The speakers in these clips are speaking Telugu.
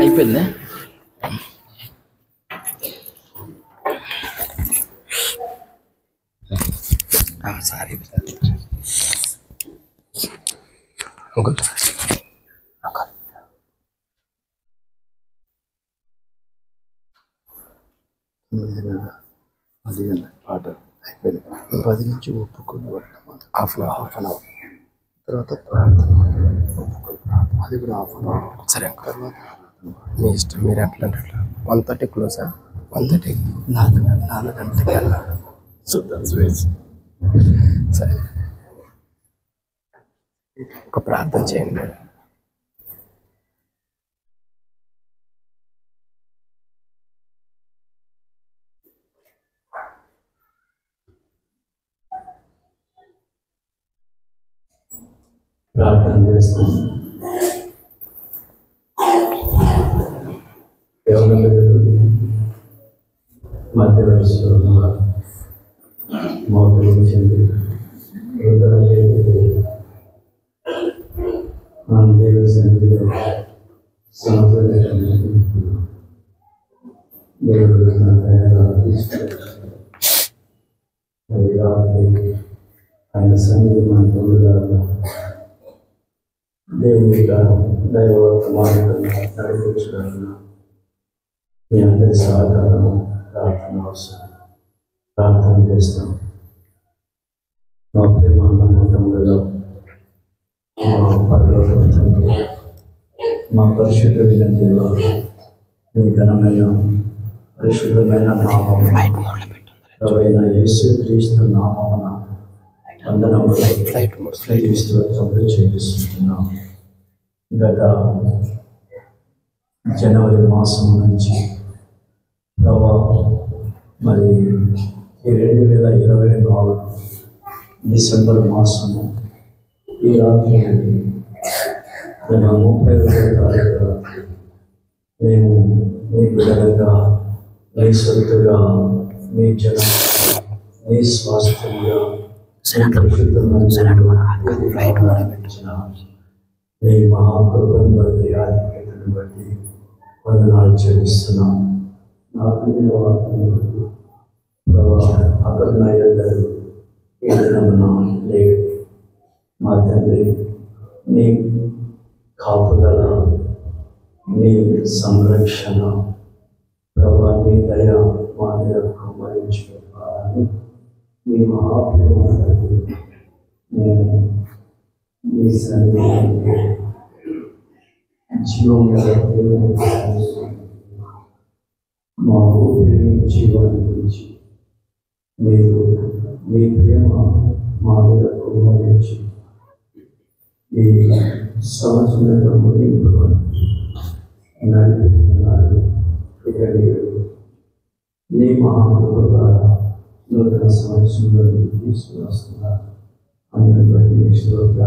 అయిపోయింది. సారీ అది పాట అయిపోయింది. 10 నుంచి ఒప్పుకొని హాఫ్ అన్ అవర్ తర్వాత ప్రార్థన, అది కూడా హాఫ్ అన్ అవర్. సరే తర్వాత మీ ఇష్టం, మీరు ఎట్లా అంటే 1:30 క్లోజా? 1:30 4 గంటలకి వెళ్ళాలి. చూద్దాం స్వేస్. సరే ఒక ప్రార్థన చేయండి. ప్రార్థన చేస్తాం. మధ్య వయసులో ఉన్నవారు మోకరించండి. మన దేవుని సన్నిధిలో సంప్రదాయం దేవుడు ఆయన సన్నిధి మన తోడుగా దేవుని దైవవర్తమానం నడిపించగలను. మీ అందరి సహకారం ప్రార్థన అవసరం. ప్రార్థన చేస్తాం. మా ప్రేమ నమ్మకంలో మా పరలోక తండ్రి, మా పరిశుద్ధ వినంతిలో మీ ఘనమైన పరిశుద్ధమైన నామమున యేసుక్రీస్తు నామమున వందనములు స్తోత్రములు చెల్లిస్తున్నాం. గత జనవరి మాసం నుంచి ప్రభా మరి 2024 డిసెంబర్ మాసము ఈ రాత్రి 31వ తారీఖు మేము మీ బిడ్డలుగా, మీ సొత్తుగా, మీ జనం, మీ స్వాస్థ్యంగా మీ మహాకృపను బట్టి, ఆధిక్యతను బట్టి వందనాలు చెల్లిస్తున్నాం. నాకు అక్కడ ఈ దినమున లేడు. మా తండ్రి, నీ కాపుదల, నీ సంరక్షణ, ప్రభా నీ దయ మా మీద కుమ్మరించుకోవాలని మీ మహాప్రేమ నేను మీ సన్నిధికి జీవంగా మా ఊపిరి జీవాన్ని గురించి మీరు మీ ప్రేమ మా మీద కుమ్మరించి ఈ సంవత్సరం ముగింపులో నడిపిస్తున్నారు. ఇక మీరు నీ మహాకృప ద్వారా నూతన సంవత్సరంలో తీసుకుని వస్తున్నారు. అందరి బట్టి స్తోత్ర.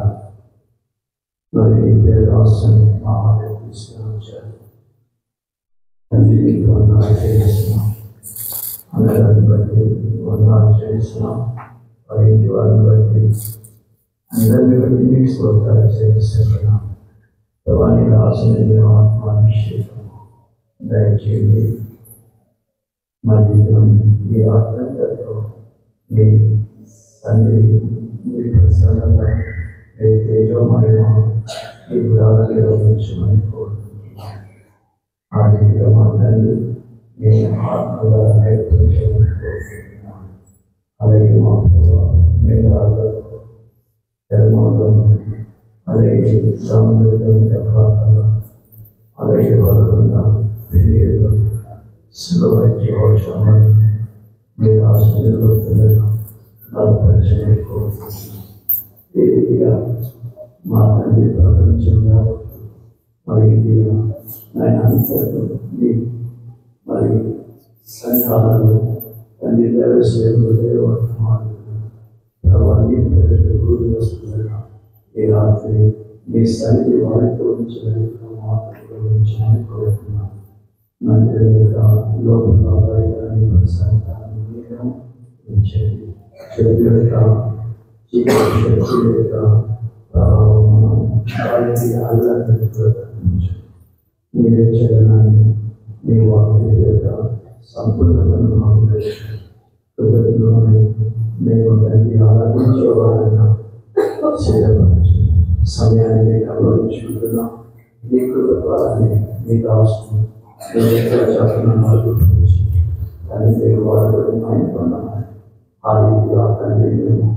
మరి మీ పేరు రాష్ట్రాన్ని మా మధ్య తీసుకుని వచ్చారు. అన్నిటికీ వందనాలు చేస్తున్నాం. అందరిని బట్టి వందనాలు చేస్తున్నాం. వారి ఇంటి వారిని బట్టి అందరిని బట్టి మీకు స్తోత్రాలు చేస్తున్నాం. వారి రాసిన ఆత్మాభిషేకం దయచేయండి. మా జీవితం ఈ ఆత్మీయతతో మీ సన్నిధి, మీ ప్రసన్నత, మీ తేజోమహిమ ఈ గుడారంలో ఉంచమని కోరుకుంటున్నాం. ఆ రీతిగా మా తండ్రి మీ ఆత్మగా నడిపించమని కోరుకుంటున్నాం. అలాగే మా మేఘాలలో, ధర్మంలో, అలాగే సముద్రంలో, ప్రాంతంలో, అలాగే వరకుండా పెళ్ళిలో సులభంగా అవసరమని మీరు ఆశ్చర్యంలో బలపరచని కోరుకుంటున్నాం. ఈ రీతిగా మా తండ్రి ప్రపంచంలో మరి ఆయన అంతలో మరి సంఘాలను తండ్రి దేవసేవలు దేవవర్తమానాలు ప్రభావి ప్రజలు గురి వస్తున్నారు. ఈ రాత్రి మీ సన్నిధి వారితో ఉంచని మాటలు ఉంచని కోరుతున్నాను. మందిరం యొక్క లోపల బయటని ప్రశాంతాన్ని మీరు ఉంచండి. శక్తి యొక్క శక్తి యొక్క ప్రభావం వారికి ఆధారపడి ప్రకటించండి. నీ వెచ్చదనాన్ని నీ వాక్య యొక్క సంపూర్ణతను మాకు కృతజ్ఞతలోనే మేము తండ్రి ఆరాధించేవారన్నా సిద్ధపరచు. సమయాన్ని గౌరవించుకుంటున్నాం. మీ కృప ద్వారానే మీ దాసును దాన్ని మీరు వాడడం అనుకున్నామని ఆ రీతిగా తండ్రి మేము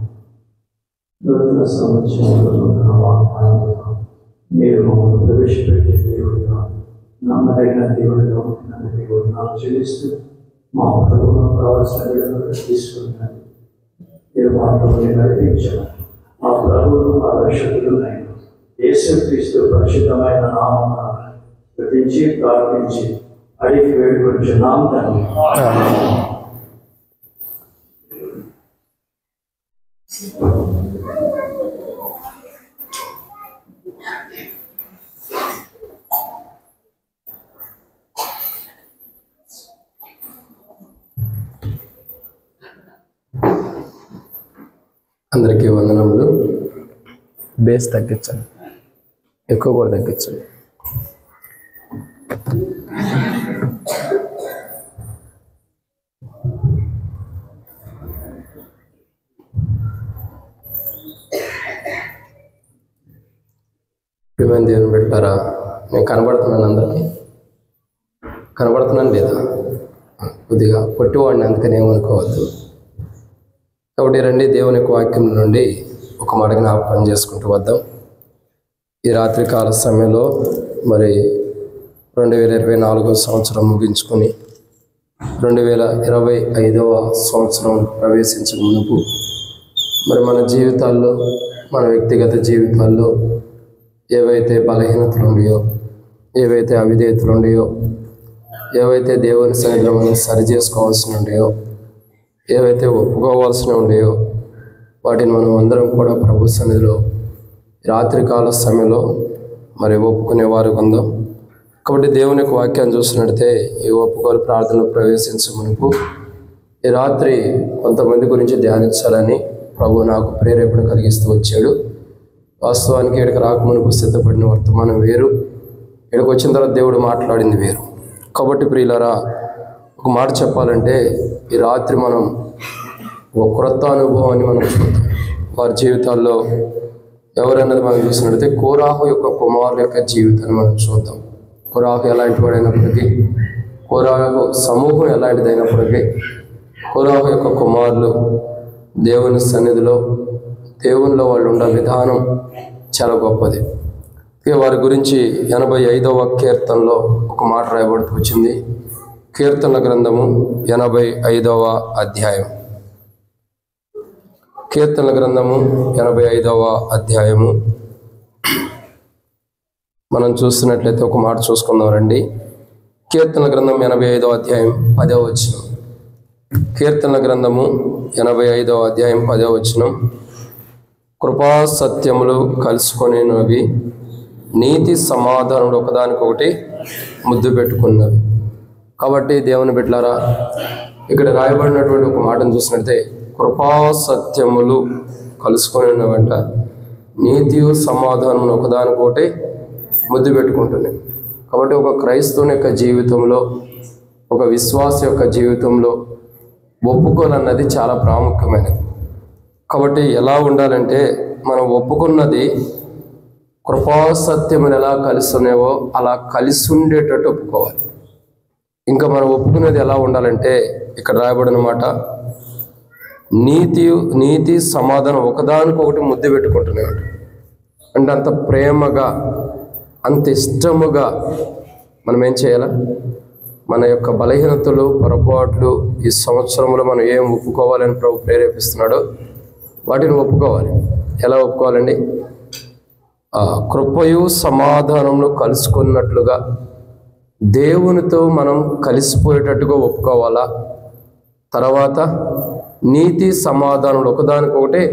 నూతన సంవత్సరంలో నూతన వాగ్దానంలో మీరు మమ్మల్ని ప్రవేశపెట్టే దేవుడిగా నమ్మదగిన దేవుడిగా ఉంటున్న దేవుడు నాకు చెల్లిస్తూ మా ప్రభుత్వం కావాల్సిన విధంగా తీసుకుంటాను. మీరు మాటలు నడిపించారు. మా ప్రభువులు మా రక్షకులు యేసుక్రీస్తు పరిశుద్ధమైన నామమున స్తుతించి ప్రార్థించి అడిగి వేడుకొంచున్నాం తండ్రి. అందరికీ వందనములు. బేస్ తగ్గించండి, ఎక్కువ కూడా తగ్గించండి. ప్రియమైన దేవుని బిడ్డలారా, నేను కనబడుతున్నాను, అందరికీ కనబడుతున్నాను లేదా? కొద్దిగా పొట్టివాడిని, అందుకని ఏమనుకోవద్దు. కాబట్టి రండి, దేవుని యొక్క వాక్యం నుండి ఒక మాట జ్ఞాపకం చేసుకుంటూ వద్దాం. ఈ రాత్రికాల సమయంలో మరి 2024 సంవత్సరం ముగించుకొని 2025వ సంవత్సరం ప్రవేశించక మునుపు మరి మన జీవితాల్లో, మన వ్యక్తిగత జీవితాల్లో ఏవైతే బలహీనతలు ఉన్నాయో, ఏవైతే అవిధేయతలు ఉన్నాయో, ఏవైతే దేవుని సన్నిధిలో మనం సరి చేసుకోవాల్సి ఉన్నాయో, ఏవైతే ఒప్పుకోవాల్సి ఉన్నాయో, వాటిని మనం అందరం కూడా ప్రభు సన్నిధిలో రాత్రికాల సమయంలో మరి ఒప్పుకునేవారు ఉందాం. కాబట్టి దేవుని యొక్క వాక్యాన్ని చూసినట్లయితే ఈ ఒప్పుకోలు ప్రార్థనలో ప్రవేశించే మునుపు ఈ రాత్రి కొంతమంది గురించి ధ్యానించాలని ప్రభు నాకు ప్రేరేపణ కలిగిస్తూ వచ్చాడు. వాస్తవానికి ఇక్కడికి రాకమునుపు సిద్ధపడిన వర్తమానం వేరు, ఇక్కడికి వచ్చిన తర్వాత దేవుడు మాట్లాడింది వేరు. కాబట్టి ప్రియులారా, ఒక మాట చెప్పాలంటే ఈ రాత్రి మనం ఒక క్రొత్త అనుభవాన్ని మనం చూద్దాం. వారి జీవితాల్లో ఎవరన్నది మనం చూసినట్లయితే కోరాహు యొక్క కుమారుల యొక్క జీవితాన్ని మనం చూద్దాం. కోరాహు ఎలాంటి వాడైనప్పటికీ, కోరాహు సమూహం ఎలాంటిదైనప్పటికీ, కోరాహు యొక్క కుమారులు దేవుని సన్నిధిలో, దేవునిలో వాళ్ళు ఉండే విధానం చాలా గొప్పది. ఇక వారి గురించి 85వ కీర్తనలో ఒక మాట రాయబడుతూ వచ్చింది. కీర్తనల గ్రంథము 85వ అధ్యాయం. కీర్తనల గ్రంథము 85వ అధ్యాయము మనం చూస్తున్నట్లయితే ఒక మాట చూసుకుందాం రండి. కీర్తనల గ్రంథం 85వ అధ్యాయం 10వ వచనం. కీర్తనల గ్రంథము 85వ అధ్యాయం 10వ వచనం. కృపా సత్యములు కలుసుకొనినవి, నీతి సమాధానములు ఒకదానికొకటి ముద్దు పెట్టుకున్నవి. కాబట్టి దేవుని బిడ్డలారా, ఇక్కడ రాయబడినటువంటి ఒక మాటను చూసినట్లయితే కృపా సత్యములు కలుసుకొనినవంట, నీతి సమాధానములు ఒకదానికొకటి ముద్దు పెట్టుకుంటున్నాయి. కాబట్టి ఒక క్రైస్తవుని యొక్క జీవితంలో, ఒక విశ్వాస యొక్క జీవితంలో ఒప్పుకోలన్నది చాలా ప్రాముఖ్యమైనది. కాబట్టి ఎలా ఉండాలంటే, మనం ఒప్పుకున్నది కృపాసత్యములు ఎలా కలిసి ఉన్నాయో అలా కలిసి ఉండేటట్టు ఒప్పుకోవాలి. ఇంకా మనం ఒప్పుకునేది ఎలా ఉండాలంటే, ఇక్కడ రాయబడిన మాట నీతి సమాధానం ఒకదానికొకటి ముద్దు పెట్టుకుంటున్నాడు. అంటే అంత ప్రేమగా, అంత ఇష్టముగా మనం ఏం చేయాలా? మన యొక్క బలహీనతలు, పొరపాట్లు ఈ సంవత్సరంలో మనం ఏం ఒప్పుకోవాలని ప్రభు ప్రేరేపిస్తున్నాడో వాటిని ఒప్పుకోవాలి. ఎలా ఒప్పుకోవాలండి? కృపయు సమాధానంలో కలుసుకున్నట్లుగా దేవునితో మనం కలిసిపోయేటట్టుగా ఒప్పుకోవాలా. తర్వాత నీతి సమాధానంలో ఒకదానికొకటి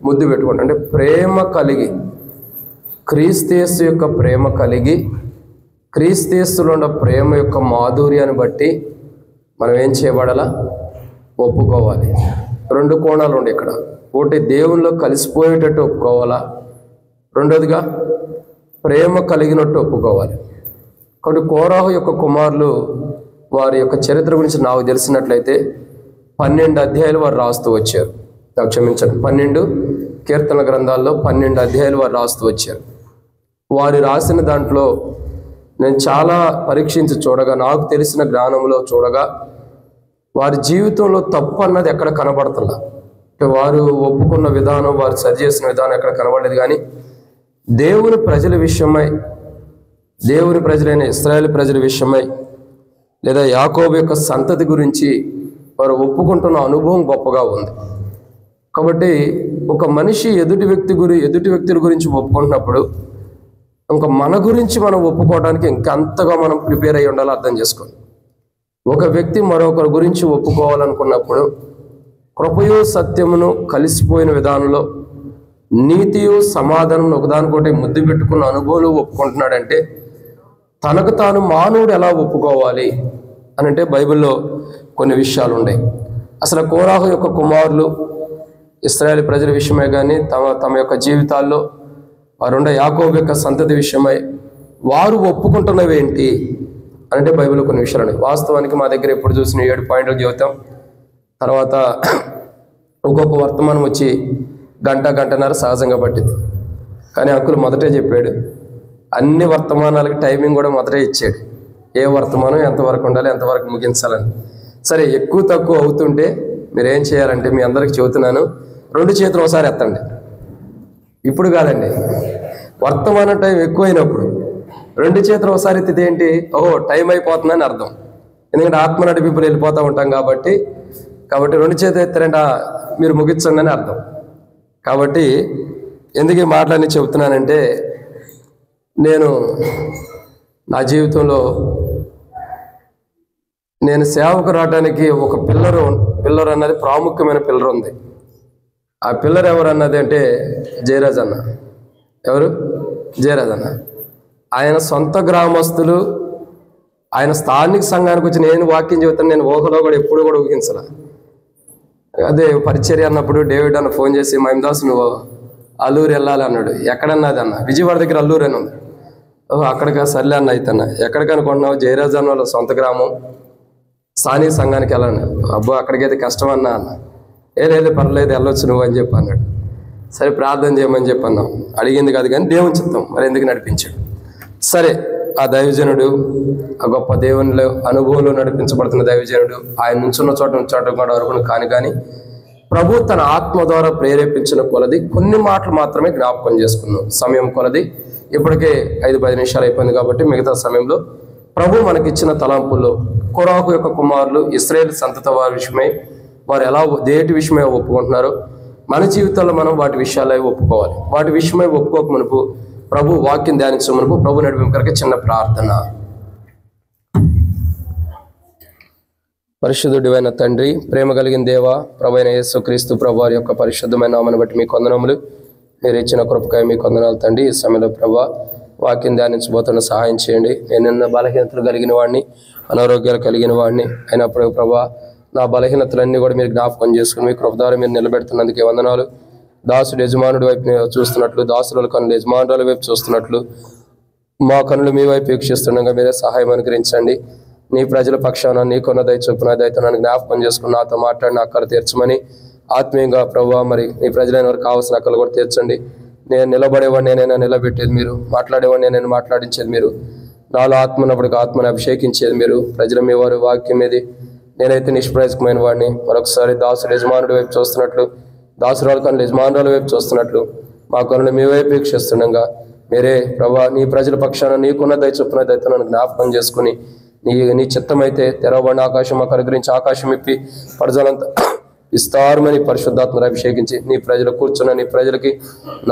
ముద్దు పెట్టుకోండి. అంటే ప్రేమ కలిగి, క్రీస్తు యొక్క ప్రేమ కలిగి, క్రీస్తులో ఉన్న ప్రేమ యొక్క మాధుర్యాన్ని బట్టి మనం ఏం చేయబడాలా? ఒప్పుకోవాలి. రెండు కోణాలు ఉండే ఇక్కడ. ఒకటి దేవునిలో కలిసిపోయేటట్టు ఒప్పుకోవాలా, రెండోదిగా ప్రేమ కలిగినట్టు ఒప్పుకోవాలి. కాబట్టి కోరాహు యొక్క కుమారులు వారి యొక్క చరిత్ర గురించి నాకు తెలిసినట్లయితే 12 అధ్యాయాలు వారు రాస్తూ వచ్చారు. నాకు క్షమించండి, 12 కీర్తన గ్రంథాల్లో 12 అధ్యాయాలు వారు రాస్తూ వచ్చారు. వారు రాసిన దాంట్లో నేను చాలా పరీక్షించి చూడగా, నాకు తెలిసిన జ్ఞానంలో చూడగా, వారి జీవితంలో తప్పు అన్నది ఎక్కడ కనబడుతుందా, అంటే వారు ఒప్పుకున్న విధానం, వారు సరి చేసిన విధానం ఎక్కడ కనబడలేదు. కానీ దేవుని ప్రజల విషయమై, దేవుని ప్రజలైన ఇశ్రాయేలు ప్రజల విషయమై, లేదా యాకోబు యొక్క సంతతి గురించి వారు ఒప్పుకుంటున్న అనుభవం గొప్పగా ఉంది. కాబట్టి ఒక మనిషి ఎదుటి వ్యక్తుల గురించి ఒప్పుకుంటున్నప్పుడు ఇంకా మన గురించి మనం ఒప్పుకోవడానికి ఇంకంతగా మనం ప్రిపేర్ అయ్యి ఉండాలో అర్థం చేసుకోండి. ఒక వ్యక్తి మరొకరి గురించి ఒప్పుకోవాలనుకున్నప్పుడు కృపయు సత్యమును కలిసిపోయిన విధానంలో నీతియు సమాధానం ఒకదానికొకటి ముద్దు పెట్టుకున్న అనుభవంలో ఒప్పుకుంటున్నాడంటే తనకు తాను మానవుడు ఎలా ఒప్పుకోవాలి అని అంటే బైబిల్లో కొన్ని విషయాలు ఉన్నాయి. అసలు కోరాహు యొక్క కుమారులు ఇశ్రాయేలు ప్రజల విషయమై కానీ తమ యొక్క జీవితాల్లో వారుండే యాకోబు యొక్క సంతతి విషయమై వారు ఒప్పుకుంటున్నవి ఏంటి అంటే బైబిల్లో కొన్ని విషయాలు ఉన్నాయి. వాస్తవానికి మా దగ్గర ఎప్పుడు చూసిన 7 పాయింట్లు చెబుతాం. తర్వాత ఒక్కొక్క వర్తమానం వచ్చి గంటన్నర సహజంగా పట్టింది. కానీ అంకుల్ మొదటే చెప్పాడు, అన్ని వర్తమానాలకి టైమింగ్ కూడా మొదటే ఇచ్చాడు. ఏ వర్తమానం ఎంతవరకు ఉండాలి, ఎంతవరకు ముగించాలని. సరే, ఎక్కువ తక్కువ అవుతుంటే మీరు ఏం చేయాలంటే, మీ అందరికి చెబుతున్నాను, 2 చేతులు ఒకసారి ఎత్తండి. ఇప్పుడు కాదండి, వర్తమానం టైం ఎక్కువైనప్పుడు 2 చేతులు ఒకసారి ఎత్తితే ఏంటి, ఓహో టైం అయిపోతుందని అర్థం. ఎందుకంటే ఆత్మ నడిపింపులు వెళ్ళిపోతూ ఉంటాం కాబట్టి 2 చేతులు ఎత్తారంటే మీరు ముగించండి అని అర్థం. కాబట్టి ఎందుకు ఈ మాటలన్నీ చెబుతున్నానంటే, నేను నా జీవితంలో నేను సేవకు రావడానికి ఒక పిల్లర్ అన్నది ప్రాముఖ్యమైన పిల్లర్ ఉంది. ఆ పిల్లర్ ఎవరు అన్నది అంటే జయరాజ్ అన్న. ఎవరు? జయరాజ్ అన్న. ఆయన సొంత గ్రామస్తులు, ఆయన స్థానిక సంఘానికి వచ్చి నేను వాక్యం చెబుతాను, నేను ఊహలో కూడా ఎప్పుడు కూడా ఊహించలే. అదే పరిచర్య అన్నప్పుడు డేవిడ్ అన్న ఫోన్ చేసి, మహిమదాస్ నువ్వు అల్లూరు వెళ్ళాలి అన్నాడు. ఎక్కడన్నది అన్న? విజయవాడ దగ్గర అల్లూరు అని ఉంది. ఓహో అక్కడికా, సర్లే అన్న అయితే అన్న. ఎక్కడికి అనుకుంటున్నావు? జయరాజ్ అన్న వాళ్ళ సొంత గ్రామం, స్థానిక సంఘానికి వెళ్ళాను. అబ్బో అక్కడికైతే కష్టం అన్నా అన్న. లేదు పర్లేదు వెళ్ళొచ్చు నువ్వు అని చెప్పి అన్నాడు. సరే ప్రార్థన చేయమని చెప్పి అన్నాం. అడిగింది కాదు కానీ దేవుని చిత్తం, మరి ఎందుకు నడిపించాడు. సరే, ఆ దైవజనుడు, ఆ గొప్ప దేవునిలో అనుభవంలో నడిపించబడుతున్న దైవజనుడు, ఆయన నుంచున్న చోట కూడా వరకు కానీ ప్రభు తన ఆత్మ ద్వారా ప్రేరేపించిన కొలది కొన్ని మాటలు మాత్రమే జ్ఞాపకం చేసుకున్నాం. సమయం కొలది ఇప్పటికే 5-10 నిమిషాలు అయిపోయింది కాబట్టి మిగతా సమయంలో ప్రభు మనకిచ్చిన తలంపుల్లో కోరాహు యొక్క కుమారులు ఇశ్రాయేలు సంతతి వారి విషయమై వారు ఎలా దేటి విషయమై ఒప్పుకుంటున్నారో మన జీవితంలో మనం వాటి విషయాలై ఒప్పుకోవాలి. వాటి విషయమై ఒప్పుకోక మునుపు ప్రభు వాక్యం ధ్యానించే మునుపు ప్రభు నడిపింపకరికి చిన్న ప్రార్థన. పరిశుద్ధుడైన తండ్రి, ప్రేమ కలిగిన దేవ, ప్రభువైన యేసుక్రీస్తు ప్రభు వారి యొక్క పరిశుద్ధమైన నామమును బట్టి మీ కొందనములు. మీరు ఇచ్చిన కృపకాయ మీ కొందనాలు తండ్రి. ఈ సమయంలో ప్రభా వాక్యం ధ్యానించబోతున్న సహాయం చేయండి. నేను బలహీనతలు కలిగిన వాడిని, అనారోగ్యాలు కలిగిన వాడిని అయినప్పుడు ప్రభా నా బలహీనతలన్నీ కూడా మీరు జ్ఞాపకం చేసుకుని మీ కృప ద్వారా మీరు నిలబెడుతున్నందుకే వందనాలు. దాసుడు యజమానుడి వైపు చూస్తున్నట్లు, దాసుల కనులు యజమానుల వైపు చూస్తున్నట్లు మా కనులు మీ వైపు వీక్షిస్తుండగా మీరే సహాయం అనుగ్రహించండి. నీ ప్రజల పక్షాన నీకున్న దయ చొప్పున దయతో నన్ను జ్ఞాపకం చేసుకుని నాతో మాట్లాడిన అక్కలు తీర్చమని ఆత్మీయంగా ప్రభావ మరి నీ ప్రజలైన వారికి కావాల్సిన అక్కలు కూడా తీర్చండి. నేను నిలబడేవాడిని నేనైనా నిలబెట్టేది మీరు, మాట్లాడేవాడిని నేను మాట్లాడించేది మీరు, నాలో ఆత్మ ఉన్నప్పటికీ ఆత్మను అభిషేకించేది మీరు. ప్రజలు మీ వారి వాక్యం ఏది, నేనైతే నిష్ప్రయోజకమైన వాడిని. మరొకసారి దాసుడు యజమానుడి వైపు చూస్తున్నట్లు, దాసురాలు కనులు యజమానురాల వైపు చూస్తున్నట్లు మా కనులు మీ వైపు వీక్షిస్తుండగా మీరే ప్రభా నీ ప్రజల పక్షాన నీకున్న దయ చొప్పున దయతో నన్ను జ్ఞాపకం చేసుకుని నీ చిత్తమైతే తెరవబడిన ఆకాశం మాకు అనుగ్రహించి ఆకాశం ఇప్పి పరజలంతా విస్తారమని పరిశుద్ధాత్మను అభిషేకించి నీ ప్రజలు కూర్చున్న నీ ప్రజలకి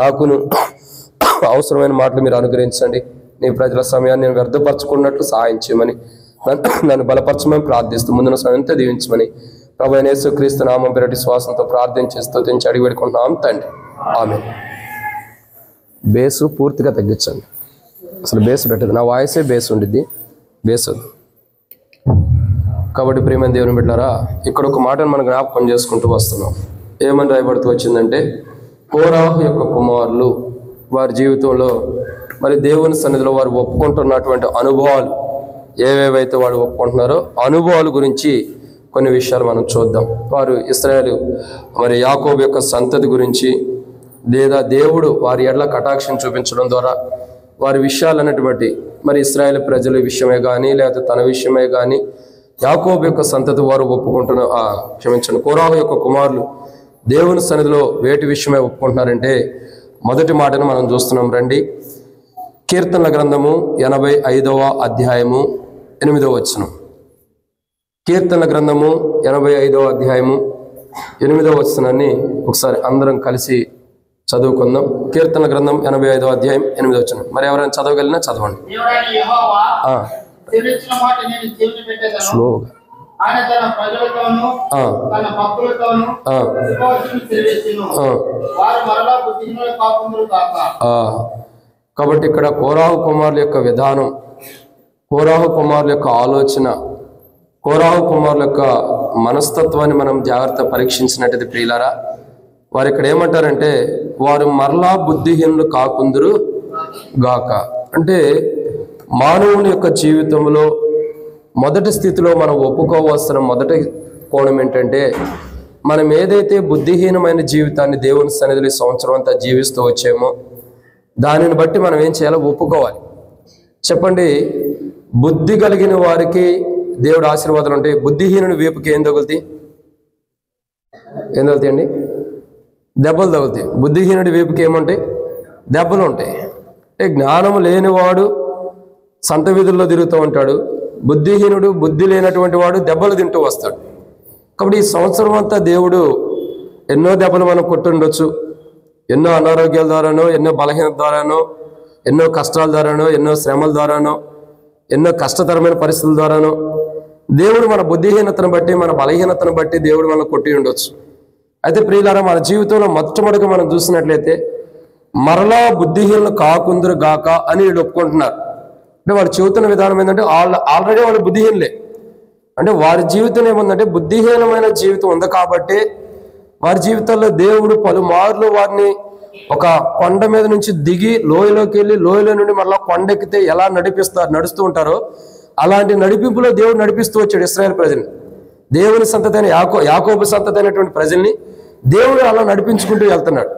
నాకును అవసరమైన మాటలు మీరు అనుగ్రహించండి. నీ ప్రజల సమయాన్ని నేను వ్యర్థపరచుకున్నట్లు సహాయం చేయమని నన్ను బలపరచమని ప్రార్థిస్తూ ముందున్న సమయంతో దీవించమని ప్రభువైన యేసుక్రీస్తు నామం పేరటి శ్వాసంతో ప్రార్థించి స్తుతించి అడిగి పెట్టుకుంటున్నాం తండ్రి. ఆమేన్. బేసు పూర్తిగా తగ్గించండి. అసలు బేస్ పెట్టదు, నా వాయిసే బేస్ ఉండిద్ది, బేస్ వద్దు. కాబట్టి ప్రియమైన దేవుని బిడ్డలారా, ఇక్కడ ఒక మాటను మనం జ్ఞాపకం చేసుకుంటూ వస్తున్నాం. ఏమని రాయబడుతూ వచ్చిందంటే కోరాహు యొక్క కుమారులు వారి జీవితంలో మరి దేవుని సన్నిధిలో వారు ఒప్పుకుంటున్నటువంటి అనుభవాలు ఏవేవైతే వారు ఒప్పుకుంటున్నారో అనుభవాల గురించి కొన్ని విషయాలు మనం చూద్దాం. వారు ఇశ్రాయేలు మరి యాకోబు యొక్క సంతతి గురించి లేదా దేవుడు వారి ఎడల కటాక్షం చూపించడం ద్వారా వారి విషయాలన్నటువంటి మరి ఇశ్రాయేలు ప్రజల విషయమే కానీ లేదా తన విషయమే కానీ యాకోబు యొక్క సంతతి వారు ఒప్పుకుంటున్న కోరాహు యొక్క కుమారులు దేవుని సన్నిధిలో వేటి విషయమే ఒప్పుకుంటున్నారంటే మొదటి మాటను మనం చూస్తున్నాం. రండి, కీర్తనల గ్రంథము 85వ అధ్యాయము 8వ వచనం. కీర్తనల గ్రంథము 85వ అధ్యాయము 8వ వచనాన్ని ఒకసారి అందరం కలిసి చదువుకుందాం. కీర్తన గ్రంథం 85వ అధ్యాయం 8వ వచనం. మరి ఎవరైనా చదవగలిగినా చదవండి. స్లోగా. కాబట్టి ఇక్కడ కోరాహు కుమారుల యొక్క విధానం, కోరాహు కుమారుల యొక్క ఆలోచన, కోరాహు కుమారుల యొక్క మనస్తత్వాన్ని మనం జాగ్రత్త పరీక్షించినట్టయితే ప్రియులారా, వారు ఇక్కడ ఏమంటారంటే వారు మరలా బుద్ధిహీనులు కాకుందురు గాక. అంటే మానవుని యొక్క జీవితంలో మొదటి స్థితిలో మనం ఒప్పుకోవాల్సిన మొదటి కోణం ఏంటంటే మనం ఏదైతే బుద్ధిహీనమైన జీవితాన్ని దేవుని సన్నిధిలో సంవత్సరం అంతా జీవిస్తూ వచ్చామో దానిని బట్టి మనం ఏం చేయాలో ఒప్పుకోవాలి. చెప్పండి, బుద్ధి కలిగిన వారికి దేవుడు ఆశీర్వాదాలు ఉంటాయి. బుద్ధిహీనుని వీపుకి ఏం తగులుతాయి? ఏం తగులుతాయండి? దెబ్బలు తగులుతాయి. బుద్ధిహీనుడి వీపుకి ఏముంటాయి? దెబ్బలు ఉంటాయి. అంటే జ్ఞానము లేనివాడు సంత వీధుల్లో తిరుగుతూ ఉంటాడు, బుద్ధిహీనుడు బుద్ధి లేనటువంటి వాడు దెబ్బలు తింటూ వస్తాడు. కాబట్టి ఈ సంవత్సరం అంతా దేవుడు ఎన్నో దెబ్బలు మనం కొట్టుండొచ్చు, ఎన్నో అనారోగ్యాల ద్వారానో, ఎన్నో బలహీనత ద్వారానో, ఎన్నో కష్టాల ద్వారానో, ఎన్నో శ్రమల ద్వారానో, ఎన్నో కష్టతరమైన పరిస్థితుల ద్వారానో దేవుడు మన బుద్ధిహీనతను బట్టి, మన బలహీనతను బట్టి దేవుడు మనం కొట్టి ఉండొచ్చు. అయితే ప్రియులారా, మన జీవితంలో మొట్టమొదటిగా మనం చూసినట్లయితే మరలా బుద్ధిహీనులు కాకుందరు గాక అని వీళ్ళు ఒప్పుకుంటున్నారు. అంటే వాళ్ళు చెబుతున్న విధానం ఏంటంటే ఆల్రెడీ వాళ్ళు బుద్ధిహీనులే. అంటే వారి జీవితం ఏముందంటే బుద్ధిహీనమైన జీవితం ఉంది కాబట్టి వారి జీవితాల్లో దేవుడు పలుమార్లు వారిని ఒక కొండ మీద నుంచి దిగి లోయలోకి వెళ్ళి లోయలో నుండి మళ్ళీ కొండెక్కితే ఎలా నడుస్తూ ఉంటారో అలాంటి నడిపింపులో దేవుడు నడిపిస్తూ వచ్చాడు ఇశ్రాయేలు ప్రజల్ని. దేవుని సంతతి అయిన యాకోబు సంతతి అయినటువంటి ప్రజల్ని దేవుడు అలా నడిపించుకుంటూ వెళ్తున్నాడు.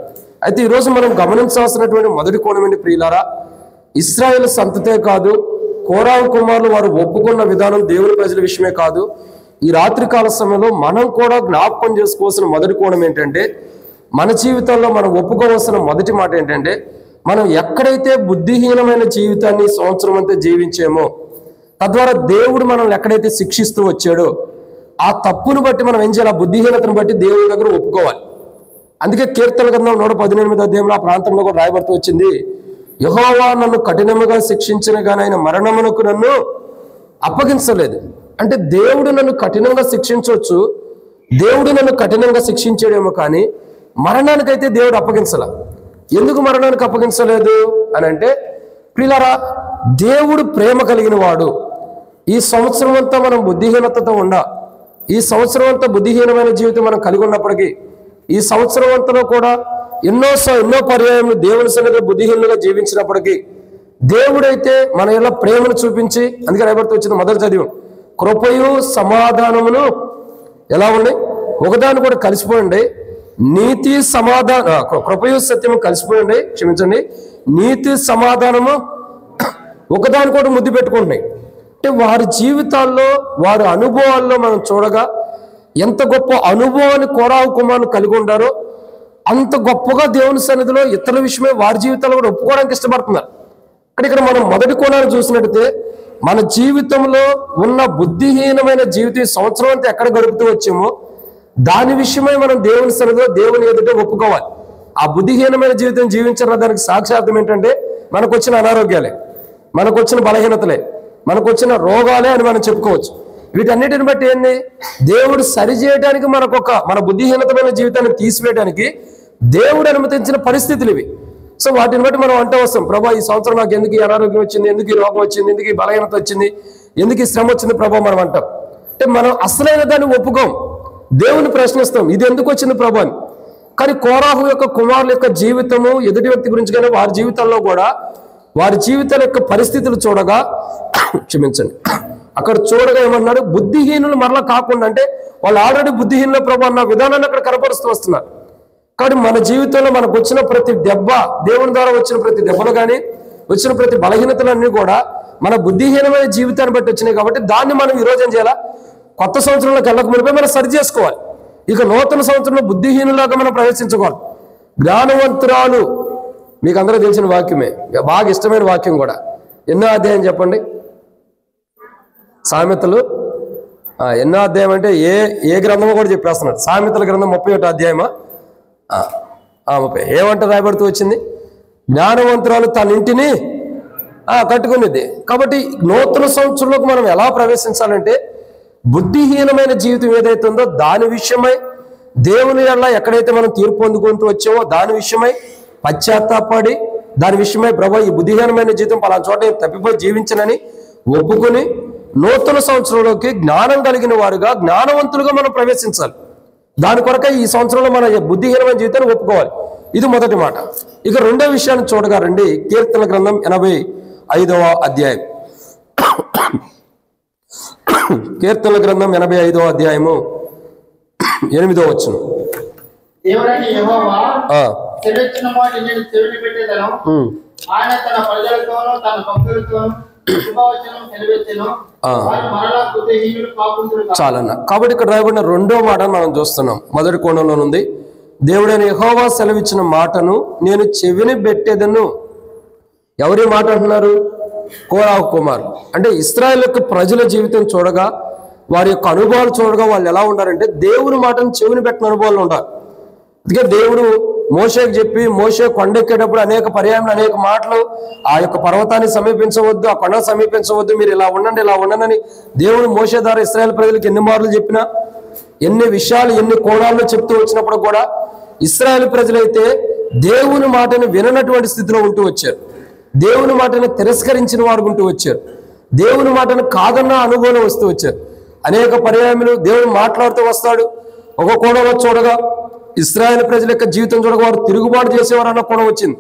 అయితే ఈరోజు మనం గమనించాల్సినటువంటి మొదటి కోణం ఏంటి ప్రియులారా, ఇశ్రాయేల్ సంతతే కాదు, కోరాహు కుమారులు వారు ఒప్పుకున్న విధానం దేవుని ప్రజల విషయమే కాదు, ఈ రాత్రికాల సమయంలో మనం కూడా జ్ఞాపకం చేసుకోవాల్సిన మొదటి కోణం ఏంటంటే మన జీవితాల్లో మనం ఒప్పుకోవాల్సిన మొదటి మాట ఏంటంటే మనం ఎక్కడైతే బుద్ధిహీనమైన జీవితాన్ని సంవత్సరం అంతా జీవించామో తద్వారా దేవుడు మనల్ని ఎక్కడైతే శిక్షిస్తూ వచ్చాడో ఆ తప్పును బట్టి మనం ఏం చేయాలి? ఆ బుద్ధిహీనతను బట్టి దేవుని దగ్గర ఒప్పుకోవాలి. అందుకే కీర్తన గ్రంథం 118వ అధ్యాయంలో ఆ ప్రాంతంలో కూడా రాయబడుతూ వచ్చింది, యెహోవా నన్ను కఠినముగా శిక్షించిన గాని ఆయన మరణమునకు నన్ను అప్పగించలేదు. అంటే దేవుడు నన్ను కఠినంగా శిక్షించవచ్చు, దేవుడు నన్ను కఠినంగా శిక్షించాడేమో కానీ మరణానికైతే దేవుడు అప్పగించల. ఎందుకు మరణానికి అప్పగించలేదు అని అంటే ప్రియులారా, దేవుడు ప్రేమ కలిగిన వాడు. ఈ సంవత్సరం అంతా మనం బుద్ధిహీనతతో ఈ సంవత్సరం అంతా బుద్ధిహీనమైన జీవితం మనం కలిగి ఉన్నప్పటికీ ఈ సంవత్సరం అంతలో కూడా ఎన్నో పర్యాయములు దేవుని సన్నిధిలో బుద్ధిహీనులుగా జీవించినప్పటికీ దేవుడైతే మన ఇలా ప్రేమను చూపించి, అందుకే రాయబడుతూ వచ్చింది మొదటి చదివం, కృపయు సమాధానమును ఎలా ఉన్నాయి? ఒకదాని కూడా కలిసిపోయింది. నీతి సమాధాన కృపయు సత్యము కలిసిపోయింది, క్షమించండి, నీతి సమాధానము ఒకదాని కూడా ముద్దు పెట్టుకుంటున్నాయి. అంటే వారి జీవితాల్లో వారి అనుభవాల్లో మనం చూడగా ఎంత గొప్ప అనుభవాన్ని కోరాహు కుమారులు కలిగి ఉండారో అంత గొప్పగా దేవుని సన్నిధిలో ఇతరుల విషయమే వారి జీవితాల్లో కూడా ఒప్పుకోవడానికి ఇష్టపడుతున్నారు. ఇక్కడ మనం మొదటి కోణాన్ని చూసినట్టయితే మన జీవితంలో ఉన్న బుద్ధిహీనమైన జీవితం సంవత్సరం అంతా ఎక్కడ గడుపుతూ వచ్చామో దాని విషయమై మనం దేవుని సన్నిధిలో దేవుని ఎదుట ఒప్పుకోవాలి. ఆ బుద్ధిహీనమైన జీవితం జీవించిన దానికి సాక్షార్థం ఏంటంటే మనకు వచ్చిన అనారోగ్యాలే, మనకు వచ్చిన బలహీనతలే, మనకు వచ్చిన రోగాలే అని మనం చెప్పుకోవచ్చు. వీటన్నిటిని బట్టి ఏంటి? దేవుడు సరిచేయడానికి మన బుద్ధిహీనతమైన జీవితాన్ని తీసివేయడానికి దేవుడు అనుమతించిన పరిస్థితులు ఇవి. సో వాటిని బట్టి మనం అంటూ వస్తాం, ప్రభా ఈ సంవత్సరం నాకు ఎందుకు ఈ అనారోగ్యం వచ్చింది, ఎందుకు ఈ రోగం వచ్చింది, ఎందుకు ఈ బలహీనత వచ్చింది, ఎందుకు ఈ శ్రమ వచ్చింది ప్రభా మనం అంటాం. అంటే మనం అసలైన దాన్ని ఒప్పుకోం, దేవుని ప్రశ్నిస్తాం, ఇది ఎందుకు వచ్చింది ప్రభా అని. కానీ కోరాహు యొక్క కుమారుల యొక్క జీవితము ఎదుటి వ్యక్తి గురించి కానీ వారి జీవితాల్లో కూడా వారి జీవితాల యొక్క పరిస్థితులు చూడగా క్షమించండి, అక్కడ చూడగా ఏమన్నాడు, బుద్ధిహీనులు మరలా కాకుండా, అంటే వాళ్ళు ఆల్రెడీ బుద్ధిహీనుల ప్రభు అన్న విధానాన్ని అక్కడ కనపరుస్తూ వస్తున్నారు. కాబట్టి మన జీవితంలో మనకు వచ్చిన ప్రతి దెబ్బ, దేవుని ద్వారా వచ్చిన ప్రతి దెబ్బలు కానీ వచ్చిన ప్రతి బలహీనతలన్నీ కూడా మన బుద్ధిహీనమైన జీవితాన్ని బట్టి వచ్చినాయి. కాబట్టి దాన్ని మనం ఈరోజు ఏం చేయాలా, కొత్త సంవత్సరంలోకి వెళ్ళక మునిపే మనం సరి చేసుకోవాలి. ఇక నూతన సంవత్సరంలో బుద్ధిహీనులాగా మనం ప్రవేశించకూడదు. జ్ఞానవంతురాలు మీకు అందరూ తెలిసిన వాక్యమే, బాగా ఇష్టమైన వాక్యం కూడా. ఎన్నో అధ్యాయం చెప్పండి, సామెతలు ఎన్నో అధ్యాయం అంటే ఏ గ్రంథమో కూడా చెప్పేస్తున్నాడు. సామెతల గ్రంథం 31 అధ్యాయమా 30 ఏమంటే రాయబడుతూ వచ్చింది, జ్ఞానవంతురాలు తన ఇంటిని కట్టుకునేది. కాబట్టి నూతన సంవత్సరంలోకి మనం ఎలా ప్రవేశించాలంటే బుద్ధిహీనమైన జీవితం ఏదైతే ఉందో దాని విషయమై దేవుని వల్ల ఎక్కడైతే మనం తీర్పు పొందుకుంటూ వచ్చామో దాని విషయమై పశ్చాత్తాపడి దాని విషయమై ప్రభు ఈ బుద్ధిహీనమైన జీవితం పలానా చోట తప్పిపోయి జీవించనని ఒప్పుకొని నూతన సంవత్సరంలోకి జ్ఞానం కలిగిన వారుగా జ్ఞానవంతులుగా మనం ప్రవేశించాలి. దాని కొరకై ఈ సంవత్సరంలో మన బుద్ధిహీనమైన జీవితాన్ని ఒప్పుకోవాలి. ఇది మొదటి మాట. ఇక రెండో విషయాన్ని చూడగా రండి, కీర్తన గ్రంథం 85వ అధ్యాయం. కీర్తన గ్రంథం 85వ అధ్యాయము 8వ వచనం. దేవుడైన యెహోవా సెలవిచ్చిన మాట నేను చెవిని పెట్టేదను. ఆయన తన ప్రజలతోనూ తన భక్తులతోనూ శుభవచనం సెలవిచ్చెను. వారు మరలా బుద్ధిహీనులు కాకుందురు. చాలన్న. కాబట్టి ఇక్కడ రాయబడిన రెండో మాట మనం చూస్తున్నాం. మొదటి కోణంలో ఉంది, దేవుడైన యెహోవా సెలవిచ్చిన మాటను నేను చెవిని పెట్టేదను. ఎవరి మాట అంటున్నారు? కోరాహు కుమారులు. అంటే ఇశ్రాయేలు యొక్క ప్రజల జీవితం చూడగా, వారి యొక్క అనుభవాలు చూడగా వాళ్ళు ఎలా ఉండారంటే దేవుని మాటను చెవిని పెట్టిన అనుభవాలు ఉండాలి. అందుకే దేవుడు మోషేకి చెప్పి, మోషే కొండెక్కేటప్పుడు అనేక పర్యాయం అనేక మాటలు, ఆ యొక్క పర్వతాన్ని సమీపించవద్దు, ఆ కొండను సమీపించవద్దు, మీరు ఇలా ఉండండి ఇలా ఉండండి అని దేవుడు మోషే ద్వారా ఇశ్రాయేలు ప్రజలకు ఎన్ని మార్లు చెప్పినా, ఎన్ని విషయాలు ఎన్ని కోణాల్లో చెప్తూ వచ్చినప్పుడు కూడా ఇశ్రాయేలు ప్రజలైతే దేవుని మాటను విననటువంటి స్థితిలో ఉంటూ వచ్చారు. దేవుని మాటను తిరస్కరించిన వారు ఉంటూ వచ్చారు. దేవుని మాటను కాదన్న అనుభవం వస్తూ వచ్చారు. అనేక పర్యాయములు దేవుడు మాట్లాడుతూ వస్తాడు. ఒక కోణంలో చూడగా ఇశ్రాయేలు ప్రజల యొక్క జీవితం చూడగా వారు తిరుగుబాటు చేసేవారు అన్న కోణం వచ్చింది.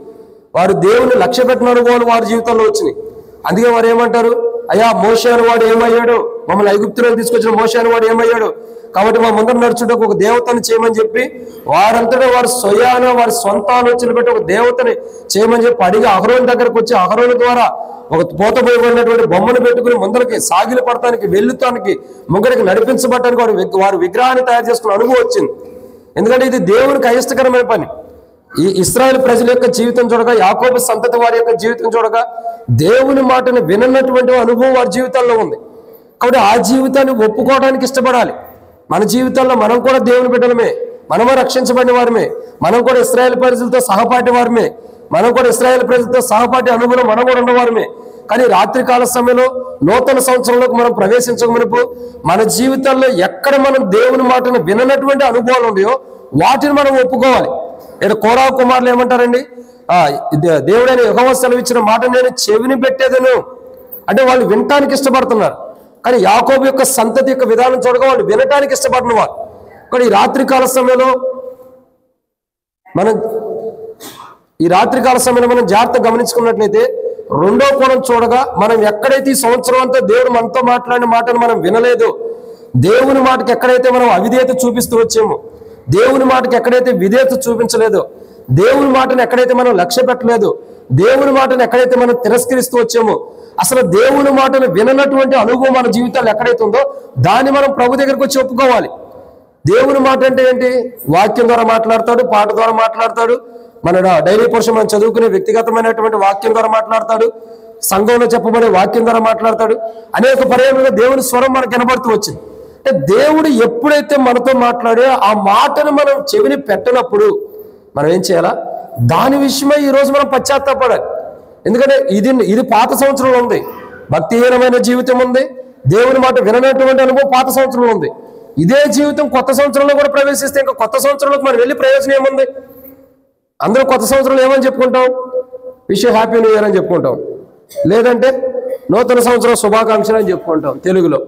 వారు దేవుని లక్ష్య పెట్టిన అనుభవాలు వారి జీవితంలో వచ్చినాయి. అందుకే వారు ఏమంటారు, అయ్యా మోషే అని వాడు ఏమయ్యాడు, మమ్మల్ని ఐగుప్తులో తీసుకొచ్చిన మోషే అని వాడు ఏమయ్యాడు, కాబట్టి మా ముందర నడుచుటకు ఒక దేవతను చేయమని చెప్పి వారంతటా వారి స్వయాన వారి సొంత ఆలోచనలు పెట్టి ఒక దేవతని చేయమని చెప్పి అడిగి అహరోను దగ్గరకు వచ్చి అహరోను ద్వారా ఒక పోతపోయబడినటువంటి బొమ్మను పెట్టుకుని ముందరికి సాగిలి పడటానికి వెళ్ళుతానికి ముంగడికి నడిపించబడటానికి వారు విగ్రహాన్ని తయారు చేసుకున్న అనుభవం వచ్చింది. ఎందుకంటే ఇది దేవునికి అయిష్టకరమైన పని. ఈ ఇశ్రాయేలు ప్రజల యొక్క జీవితం చూడగా, యాకోబు సంతతి వారి యొక్క జీవితం చూడగా దేవుని మాటను వినన్నటువంటి అనుభవం వారి జీవితాల్లో ఉంది. కాబట్టి ఆ జీవితాన్ని ఒప్పుకోవడానికి ఇష్టపడాలి. మన జీవితాల్లో మనం కూడా దేవుని బిడ్డలమే, మనమే రక్షించబడిన వారమే, మనం కూడా ఇశ్రాయేలు ప్రజలతో సహపాటి వారమే, మనం కూడా ఇశ్రాయేలు ప్రజలతో సహపాటి అనుభవం మనం కూడా ఉన్నవారమే. కానీ రాత్రికాల సమయంలో నూతన సంవత్సరంలోకి మనం ప్రవేశించక మునుపు మన జీవితాల్లో ఎక్కడ మనం దేవుని మాటను విననటువంటి అనుభవాలు ఉన్నాయో వాటిని మనం ఒప్పుకోవాలి. ఇక్కడ కోరాహు కుమారులు ఏమంటారండి, దేవుడైన యెహోవా సెలవిచ్చిన మాట నేను చెవిని పెట్టేదను. అంటే వాళ్ళు వినటానికి ఇష్టపడుతున్నారు. కానీ యాకోబు యొక్క సంతతి యొక్క విధానం చూడగా వాళ్ళు వినటానికి ఇష్టపడిన వారు. కానీ ఈ రాత్రికాల సమయంలో మనం జాగ్రత్తగా గమనించుకున్నట్లయితే రెండో కోణం చూడగా మనం ఎక్కడైతే ఈ సంవత్సరం అంతా దేవుడు మనతో మాట్లాడిన మాటను మనం వినలేదు, దేవుని మాటకి ఎక్కడైతే మనం అవిధేయత చూపిస్తూ వచ్చామో, దేవుని మాటకి ఎక్కడైతే విధేయత చూపించలేదో, దేవుని మాటను ఎక్కడైతే మనం లక్ష్య పెట్టలేదు, దేవుని మాటను ఎక్కడైతే మనం తిరస్కరిస్తూ వచ్చామో, అసలు దేవుని మాటను విననటువంటి అనుభవం మన జీవితాల్లో ఎక్కడైతే ఉందో దాన్ని మనం ప్రభు దగ్గరికి వచ్చి ఒప్పుకోవాలి. దేవుని మాట అంటే ఏంటి? వాక్యం ద్వారా మాట్లాడతాడు, పాట ద్వారా మాట్లాడతాడు, మన డైలీ పోర్షన్ మనం చదువుకునే వ్యక్తిగతమైనటువంటి వాక్యం ద్వారా మాట్లాడతాడు, సంఘంలో చెప్పబడే వాక్యం ద్వారా మాట్లాడతాడు. అనేక పర్యాయంలో దేవుని స్వరం మనకు వినబడుతూ వచ్చింది. అంటే దేవుడు ఎప్పుడైతే మనతో మాట్లాడే ఆ మాటను మనం చెవిని పెట్టినప్పుడు మనం ఏం చేయాలా? దాని విషయమై ఈరోజు మనం పశ్చాత్తాపడాలి. ఎందుకంటే ఇది పాత సంవత్సరంలో ఉంది, భక్తిహీనమైన జీవితం ఉంది, దేవుని మాట విననటువంటి అనుభవం పాత సంవత్సరంలో ఉంది. ఇదే జీవితం కొత్త సంవత్సరంలో కూడా ప్రవేశిస్తే ఇంకా కొత్త సంవత్సరంలోకి మనం వెళ్ళి ప్రయోజనం ఏముంది? అందరూ కొత్త సంవత్సరంలో ఏమని చెప్పుకుంటాం? Wish you happy new year అని చెప్పుకుంటాం, లేదంటే నూతన సంవత్సరం శుభాకాంక్షలు అని చెప్పుకుంటాం తెలుగులో.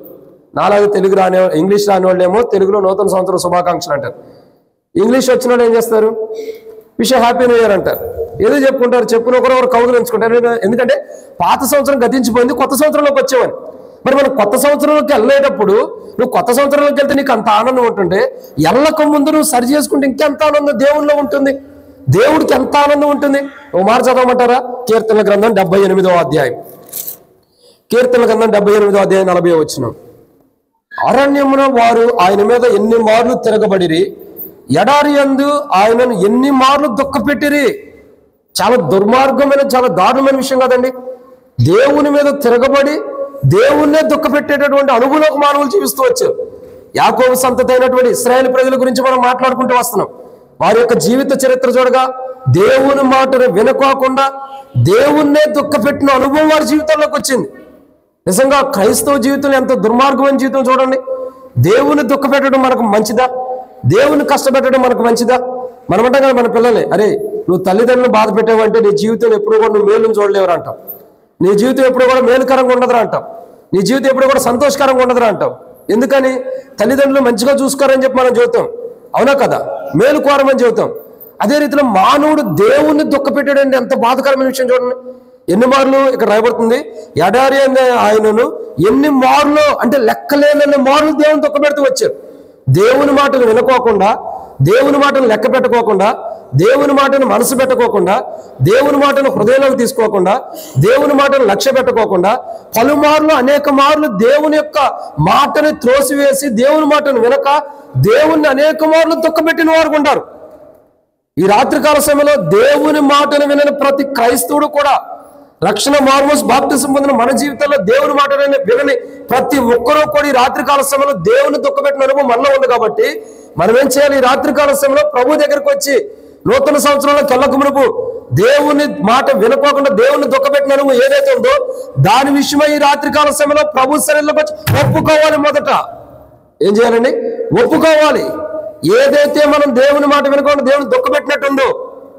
నాలాగా తెలుగు రాని ఇంగ్లీష్ రాని వాళ్ళు ఏమో తెలుగులో నూతన సంవత్సరం శుభాకాంక్షలు అంటారు. ఇంగ్లీష్ వచ్చిన ఏం చేస్తారు? విష్ హ్యాపీ న్యూ ఇయర్ అంటారు. ఏదో చెప్పుకుంటారు, చెప్పుకుని ఒకరొకరు కౌగులు ఎంచుకుంటారు. ఎందుకంటే పాత సంవత్సరం గతించిపోయింది, కొత్త సంవత్సరంలోకి వచ్చేవని. మరి మనం కొత్త సంవత్సరంలోకి వెళ్ళేటప్పుడు నువ్వు కొత్త సంవత్సరంలోకి వెళ్తే నీకు అంత ఆనందం ఉంటుంటే, ఎల్లక ముందు నువ్వు సరి చేసుకుంటే ఇంకెంత ఆనందం దేవుల్లో ఉంటుంది, దేవుడికి ఎంత ఆనందం ఉంటుంది. ఓ మాట చదవమంటారా? కీర్తనల గ్రంథం 78వ అధ్యాయం. కీర్తనల గ్రంథం 78వ అధ్యాయం 40వ వచనం. అరణ్యమున వారు ఆయన మీద ఎన్ని మార్లు తిరగబడిరి, ఎడారి యందు ఆయనను ఎన్ని మార్లు దుఃఖపెట్టిరి. చాలా దుర్మార్గమైన, చాలా దారుణమైన విషయం కదండి. దేవుని మీద తిరగబడి దేవుణ్ణే దుఃఖపెట్టేటటువంటి అనుభవంలోకి మానవులు జీవిస్తూ వచ్చారు. యాకోబు సంతతి అయినటువంటి ఇశ్రాయేలు ప్రజల గురించి మనం మాట్లాడుకుంటూ వస్తున్నాం. వారి యొక్క జీవిత చరిత్ర చూడగా దేవుని మాటను వినుకోకుండా దేవుణ్ణే దుఃఖపెట్టిన అనుభవం వారి జీవితంలోకి వచ్చింది. నిజంగా క్రైస్తవ జీవితంలో ఎంత దుర్మార్గమైన జీవితం చూడండి. దేవుని దుఃఖపెట్టడం మనకు మంచిదా? దేవుని కష్టపెట్టడం మనకు మంచిదా? మనమంటాం కదా మన పిల్లలే, అరే నువ్వు తల్లిదండ్రులను బాధ పెట్టావంటే నీ జీవితంలో ఎప్పుడు కూడా నువ్వు మేలును చూడలేవరా అంటాం. నీ జీవితం ఎప్పుడు కూడా మేలుకరంగా ఉండదురా అంటాం. నీ జీవితం ఎప్పుడు కూడా సంతోషకరంగా ఉండదురా అంటాం. ఎందుకని? తల్లిదండ్రులు మంచిగా చూసుకోరని చెప్పి మనం చెబుతాం, అవునా కదా? మేలు కోరమని చెబుతాం. అదే రీతిలో మానవుడు దేవుణ్ణి దుఃఖపెట్టాడంటే ఎంత బాధకరమైన విషయం చూడండి. ఎన్ని మార్లు ఇక్కడ రాయబడుతుంది, ఎడారి అనే ఆయనను ఎన్ని మార్లు అంటే లెక్కలేనన్ని మార్లు దేవుని దుఃఖపెడుతూ వచ్చారు. దేవుని మాటను వినుకోకుండా, దేవుని మాటను లెక్క పెట్టుకోకుండా, దేవుని మాటను మనసు పెట్టుకోకుండా, దేవుని మాటను హృదయంలోకి తీసుకోకుండా, దేవుని మాటను లక్ష్య పెట్టుకోకుండా పలుమార్లు అనేక మార్లు దేవుని యొక్క మాటని త్రోసివేసి దేవుని మాటను వినక దేవుణ్ణి అనేక మార్లు దుఃఖపెట్టిన వారు ఉంటారు. ఈ రాత్రికాల సమయంలో దేవుని మాటను వినని ప్రతి క్రైస్తవుడు కూడా, రక్షణ మార్మోస్ బాప్తిసం పొందిన మన జీవితంలో దేవుని మాటను వినని ప్రతి ఒక్కరూ కూడా ఈ రాత్రికాల సమయంలో దేవుని దుఃఖపెట్టిన అనుభవం మనలో ఉంది. కాబట్టి మనం ఏం చేయాలి? ఈ రాత్రికాల సమయంలో ప్రభు దగ్గరికి వచ్చి నూతన సంవత్సరంలో కెళ్ళక మునుపు దేవుని మాట వినుకోకుండా దేవుని దుఃఖపెట్టిన అనుభవం ఏదైతే ఉందో దాని విషయమై ఈ రాత్రికాల సమయంలో ప్రభు శరీరంలోకి వచ్చి ఒప్పుకోవాలి. మొదట ఏం చేయాలండి? ఒప్పుకోవాలి. ఏదైతే మనం దేవుని మాట వినుకోకుండా దేవుని దుఃఖపెట్టినట్టుందో.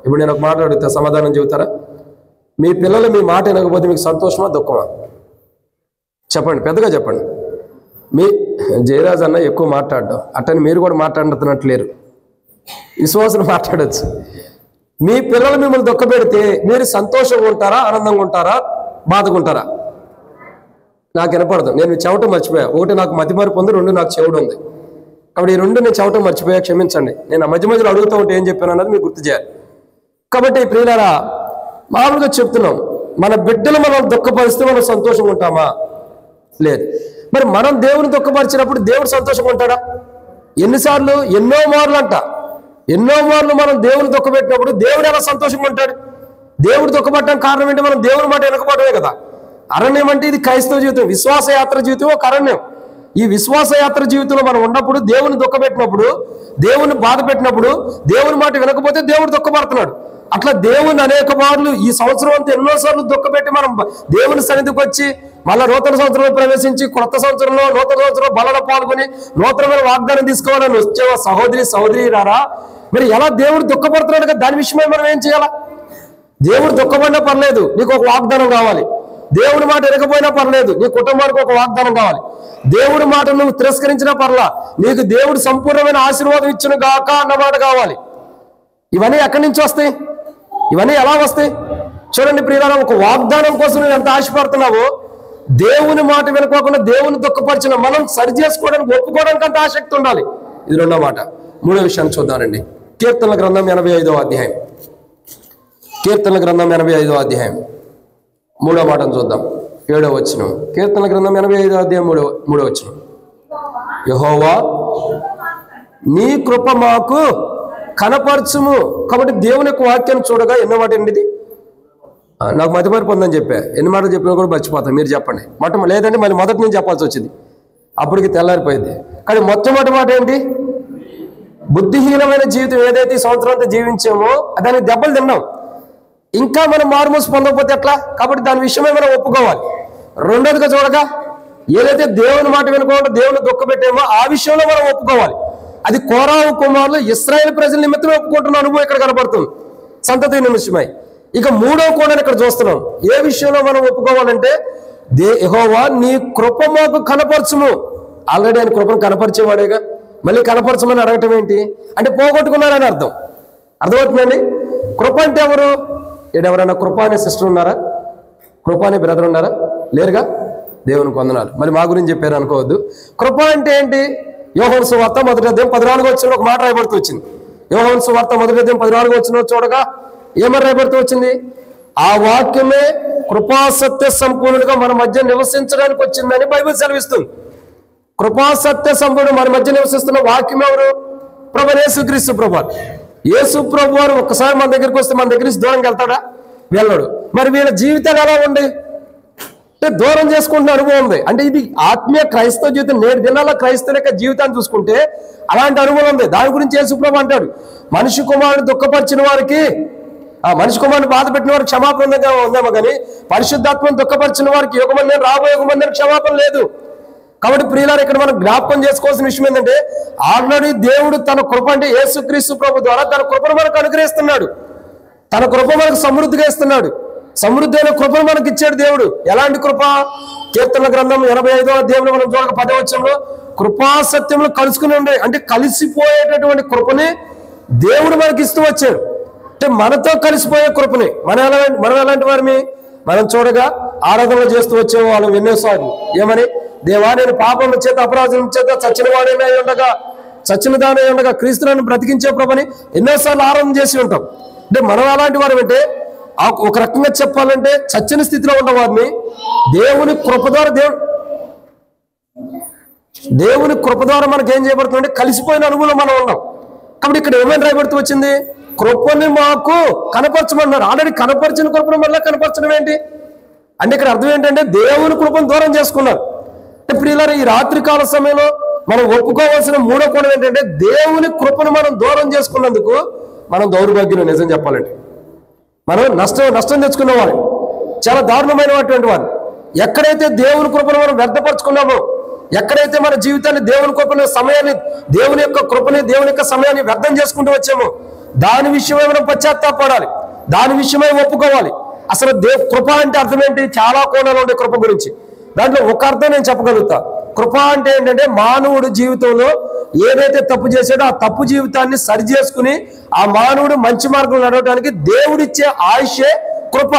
ఇప్పుడు నేను ఒక మాట అడుగుతా, సమాధానం చెబుతారా? మీ పిల్లలు మీ మాట వినకపోతే మీకు సంతోషమా దుఃఖమా? చెప్పండి, పెద్దగా చెప్పండి. మీ జయరాజ్ అన్న ఎక్కువ మాట్లాడడం, అట్టని మీరు కూడా మాట్లాడుతున్నట్లేరు. విశ్వాసం మాట్లాడచ్చు. మీ పిల్లలు మిమ్మల్ని దుఃఖపెడితే మీరు సంతోషంగా ఉంటారా, ఆనందంగా ఉంటారా, బాధగా ఉంటారా? నాకు వినపడదు. నేను చెవటం మర్చిపోయా. ఒకటి నాకు మతిమరుపు ఉంది, రెండు నాకు చెవుడు ఉంది. కాబట్టి ఈ రెండు నేను చెవటం మర్చిపోయా, క్షమించండి. నేను మధ్య మధ్యలో అడుగుతూ ఉంటే ఏం చెప్పాను అన్నది మీకు గుర్తు చేయాలి. కాబట్టి ప్రియులారా, మామూలుగా చెప్తున్నాం, మన బిడ్డలు మనం దుఃఖపరిస్తే మనం సంతోషంగా ఉంటామా? లేదు. మరి మనం దేవుని దుఃఖపరిచినప్పుడు దేవుడు సంతోషంగా ఉంటాడా? ఎన్నిసార్లు? ఎన్నో మార్లు అంట. ఎన్నో మార్లు మనం దేవుని దుఃఖపెట్టినప్పుడు దేవుడు ఎలా సంతోషంగా ఉంటాడు? దేవుడు దుఃఖపడటానికి కారణం ఏంటి? మనం దేవుని మాట వెనకపోవడమే కదా. అరణ్యం అంటే ఇది క్రైస్తవ జీవితం, విశ్వాస యాత్ర జీవితం ఒక అరణ్యం. ఈ విశ్వాస యాత్ర జీవితంలో మనం ఉన్నప్పుడు దేవుని దుఃఖపెట్టినప్పుడు, దేవుని బాధ పెట్టినప్పుడు, దేవుని మాట వినకపోతే దేవుడు దుఃఖపడుతున్నాడు. అట్లా దేవుని అనేక మార్లు ఈ సంవత్సరం అంతా ఎన్నోసార్లు దుఃఖపెట్టి మనం దేవుని సన్నిధికి వచ్చి మళ్ళా నూతన సంవత్సరంలో ప్రవేశించి కొత్త సంవత్సరంలో నూతన సంవత్సరంలో బలలో పాల్గొని నూతనమైన వాగ్దానం తీసుకోవాలని వచ్చేవా సహోదరి రారా? మరి ఎలా దేవుడు దుఃఖపడుతున్నాడు కదా, దాని విషయమై మనం ఏం చేయాలా? దేవుడు దుఃఖపడినా పర్లేదు, నీకు ఒక వాగ్దానం కావాలి. దేవుడి మాట వినకపోయినా పర్లేదు, నీ కుటుంబానికి ఒక వాగ్దానం కావాలి. దేవుడి మాట నువ్వు తిరస్కరించినా పర్లా, నీకు దేవుడు సంపూర్ణమైన ఆశీర్వాదం ఇచ్చును గాక అన్నమాట కావాలి. ఇవన్నీ ఎక్కడి నుంచి వస్తాయి? ఇవన్నీ ఎలా వస్తాయి? చూడండి ప్రియులారా, ఒక వాగ్దానం కోసం నువ్వు ఎంత ఆశపడుతున్నావో, దేవుని మాట వినుకోకుండా దేవుని దుఃఖపరిచిన మనం సరి చేసుకోవడానికి ఒప్పుకోవడానికి అంత ఆసక్తి ఉండాలి. ఇది రెండో మాట. మూడో విషయాన్ని చూద్దామండి. కీర్తనల గ్రంథం 85వ అధ్యాయం. కీర్తనల గ్రంథం 85వ అధ్యాయం మూడో మాటను చూద్దాం. 7వ వచనం. కీర్తనల గ్రంథం 85వ అధ్యాయం 3వ వచనం. యెహోవా నీ కృప మాకు కనపరచుము. కాబట్టి దేవుని యొక్క వాక్యాన్ని చూడగా ఎన్నో మాట అండి ఇది. నాకు మతిమరుపు ఉందని చెప్పా, ఎన్ని మాటలు చెప్పినా కూడా మర్చిపోతాను. మీరు చెప్పండి. లేదంటే మళ్ళీ మొదటి నుంచి చెప్పాల్సి వచ్చింది, అప్పటికి తెల్లారిపోయింది. కానీ మొట్టమొదటి మాట ఏంటి? బుద్ధిహీనమైన జీవితం ఏదైతే ఈ సంవత్సరం అంతా జీవించామో దానికి దెబ్బలు తిన్నాం. ఇంకా మనం మారుమూసి పొందకపోతే ఎట్లా? కాబట్టి దాని విషయమే మనం ఒప్పుకోవాలి. రెండోదిగా చూడగా ఏదైతే దేవుని మాట వినుకోకుండా దేవుని దుఃఖపెట్టామో ఆ విషయంలో మనం ఒప్పుకోవాలి. అది కోరాహు కుమారులు ఇశ్రాయేలు ప్రజల నిమిత్తం ఒప్పుకుంటున్న అనుభవం ఇక్కడ కనబడుతుంది, సంతతి నిమిషమై. ఇక మూడో కూడా ఇక్కడ చూస్తున్నాం. ఏ విషయంలో మనం ఒప్పుకోవాలంటే, యెహోవా నీ కృప మాకు కనపరచుము. ఆల్రెడీ ఆయన కృపను కనపరిచేవాడేగా. మళ్ళీ కనపరచమని అడగటం ఏంటి అంటే పోగొట్టుకున్నారని అర్థమవుతుందండి. కృప అంటే ఎవరు? ఎవరైనా కృప అనే సిస్టర్ ఉన్నారా? కృప అనే బ్రదర్ ఉన్నారా? లేరుగా. దేవునికి వందనాలు. మరి మా గురించి చెప్పారు అనుకోవద్దు. కృప అంటే ఏంటి? యోహాను సువార్త 1వ అధ్యాయం 14వ వచనంలో ఒక మాట రాయబడుతూ వచ్చింది. యోహాను సువార్త 1వ అధ్యాయం 14వ వచనంలో చూడగా ఏమని రాయబడుతూ వచ్చింది? ఆ వాక్యమే కృపాసత్య సంపూర్ణుడిగా మన మధ్య నివసించడానికి వచ్చిందని బైబిల్ సెలవిస్తుంది. కృపాసత్య సంపూర్ణుడు మన మధ్య నివసిస్తున్న వాక్యం ఎవరు? ప్రభువైన యేసుక్రీస్తు ప్రభువారు. యేసు ప్రభువారు ఒక్కసారి మన దగ్గరికి వస్తే మన దగ్గర నుంచి దూరంగా వెళ్తాడా? వెళ్ళడు. మరి వీళ్ళ జీవితాలు ఎలా ఉంది అంటే దూరం చేసుకుంటున్న అనుభవం ఉంది. అంటే ఇది ఆత్మీయ క్రైస్తవ జీవితం. నేటి దినాల్లో క్రైస్తవ యొక్క జీవితాన్ని చూసుకుంటే అలాంటి అనుభవం ఉంది. దాని గురించి యేసు ప్రభు అంటాడు, మనిషి కుమారుడు దుఃఖపరిచిన వారికి, మనిషి కుమారుని బాధ పెట్టిన వారికి క్షమాపణ ఉందేమో కానీ పరిశుద్ధాత్మను దుఃఖపరిచిన వారికి యుగమంది రాబోయే యుగమంది క్షమాపణ లేదు. కాబట్టి ప్రియులారా, ఇక్కడ మనం జ్ఞాపకం చేసుకోవాల్సిన విషయం ఏంటంటే ఆల్రెడీ దేవుడు తన కృప అంటే యేసుక్రీస్తు ప్రభు ద్వారా తన కృపను మనకు అనుగ్రహిస్తున్నాడు. తన కృప మనకు సమృద్ధిగా ఇస్తున్నాడు. సమృద్ధి అయిన కృపను మనకి ఇచ్చాడు దేవుడు. ఎలాంటి కృప? కీర్తన గ్రంథం 85వ అధ్యాయంలో మనం చూడక 10వ వచనంలో కృపాసత్యములు కలుసుకుని ఉండే అంటే కలిసిపోయేటటువంటి కృపని దేవుడు మనకి ఇస్తూ వచ్చాడు. అంటే మనతో కలిసిపోయే కృపని మనం ఎలాంటి వారిని మనం చూడగా ఆరాధనలు చేస్తూ వచ్చే వాళ్ళు ఎన్నోసార్లు ఏమని, దేవా నేను పాపం చేత అపరాధం చేత చచ్చిన వాడైనా ఉండగా చచ్చిన దాని ఉండగా క్రీస్తులను బ్రతికించే ప్రభుని ఎన్నోసార్లు ఆరాధన చేసి ఉంటాం. అంటే మనం అలాంటి వారు అంటే ఒక రకంగా చెప్పాలంటే చచ్చిన స్థితిలో ఉన్న వారిని దేవుని కృప ద్వారా మనకి ఏం చేయబడుతుందంటే కలిసిపోయిన అనుభవం మనం ఉన్నాం. కాబట్టి ఇక్కడ ఏమైనా రాయబడుతూ వచ్చింది? కృపని మాకు కనపరచమన్నారు. ఆల్రెడీ కనపరిచిన కృపను మళ్ళీ కనపరచడం ఏంటి అంటే ఇక్కడ అర్థం ఏంటంటే దేవుని కృపను దూరం చేసుకున్నారు. అంటే ప్రియులారా, ఈ రాత్రికాల సమయంలో మనం ఒప్పుకోవాల్సిన మూడో కోణం ఏంటంటే దేవుని కృపను మనం దూరం చేసుకున్నందుకు మనం దౌర్భాగ్యులు. నిజం చెప్పాలంటే మనం నష్టం తెచ్చుకున్న వారు, చాలా దారుణమైనటువంటి వారు. ఎక్కడైతే దేవుని కృపను మనం వ్యర్థపరచుకున్నామో, ఎక్కడైతే మన జీవితాన్ని దేవుని కృపను సమయాన్ని దేవుని యొక్క కృపని దేవుని యొక్క సమయాన్ని వ్యర్థం చేసుకుంటూ వచ్చామో దాని విషయమై మనం పశ్చాత్తాపడాలి. దాని విషయమై ఒప్పుకోవాలి. అసలు కృప అంటే అర్థం ఏంటి? చాలా కోణాలు ఉండే కృప గురించి. దాంట్లో ఒక అర్థం నేను చెప్పగలుగుతా. కృప అంటే ఏంటంటే మానవుడు జీవితంలో ఏదైతే తప్పు చేశాడో ఆ తప్పు జీవితాన్ని సరి చేసుకుని ఆ మానవుడు మంచి మార్గంలో నడవడానికి దేవుడిచ్చే ఆయుషే కృప.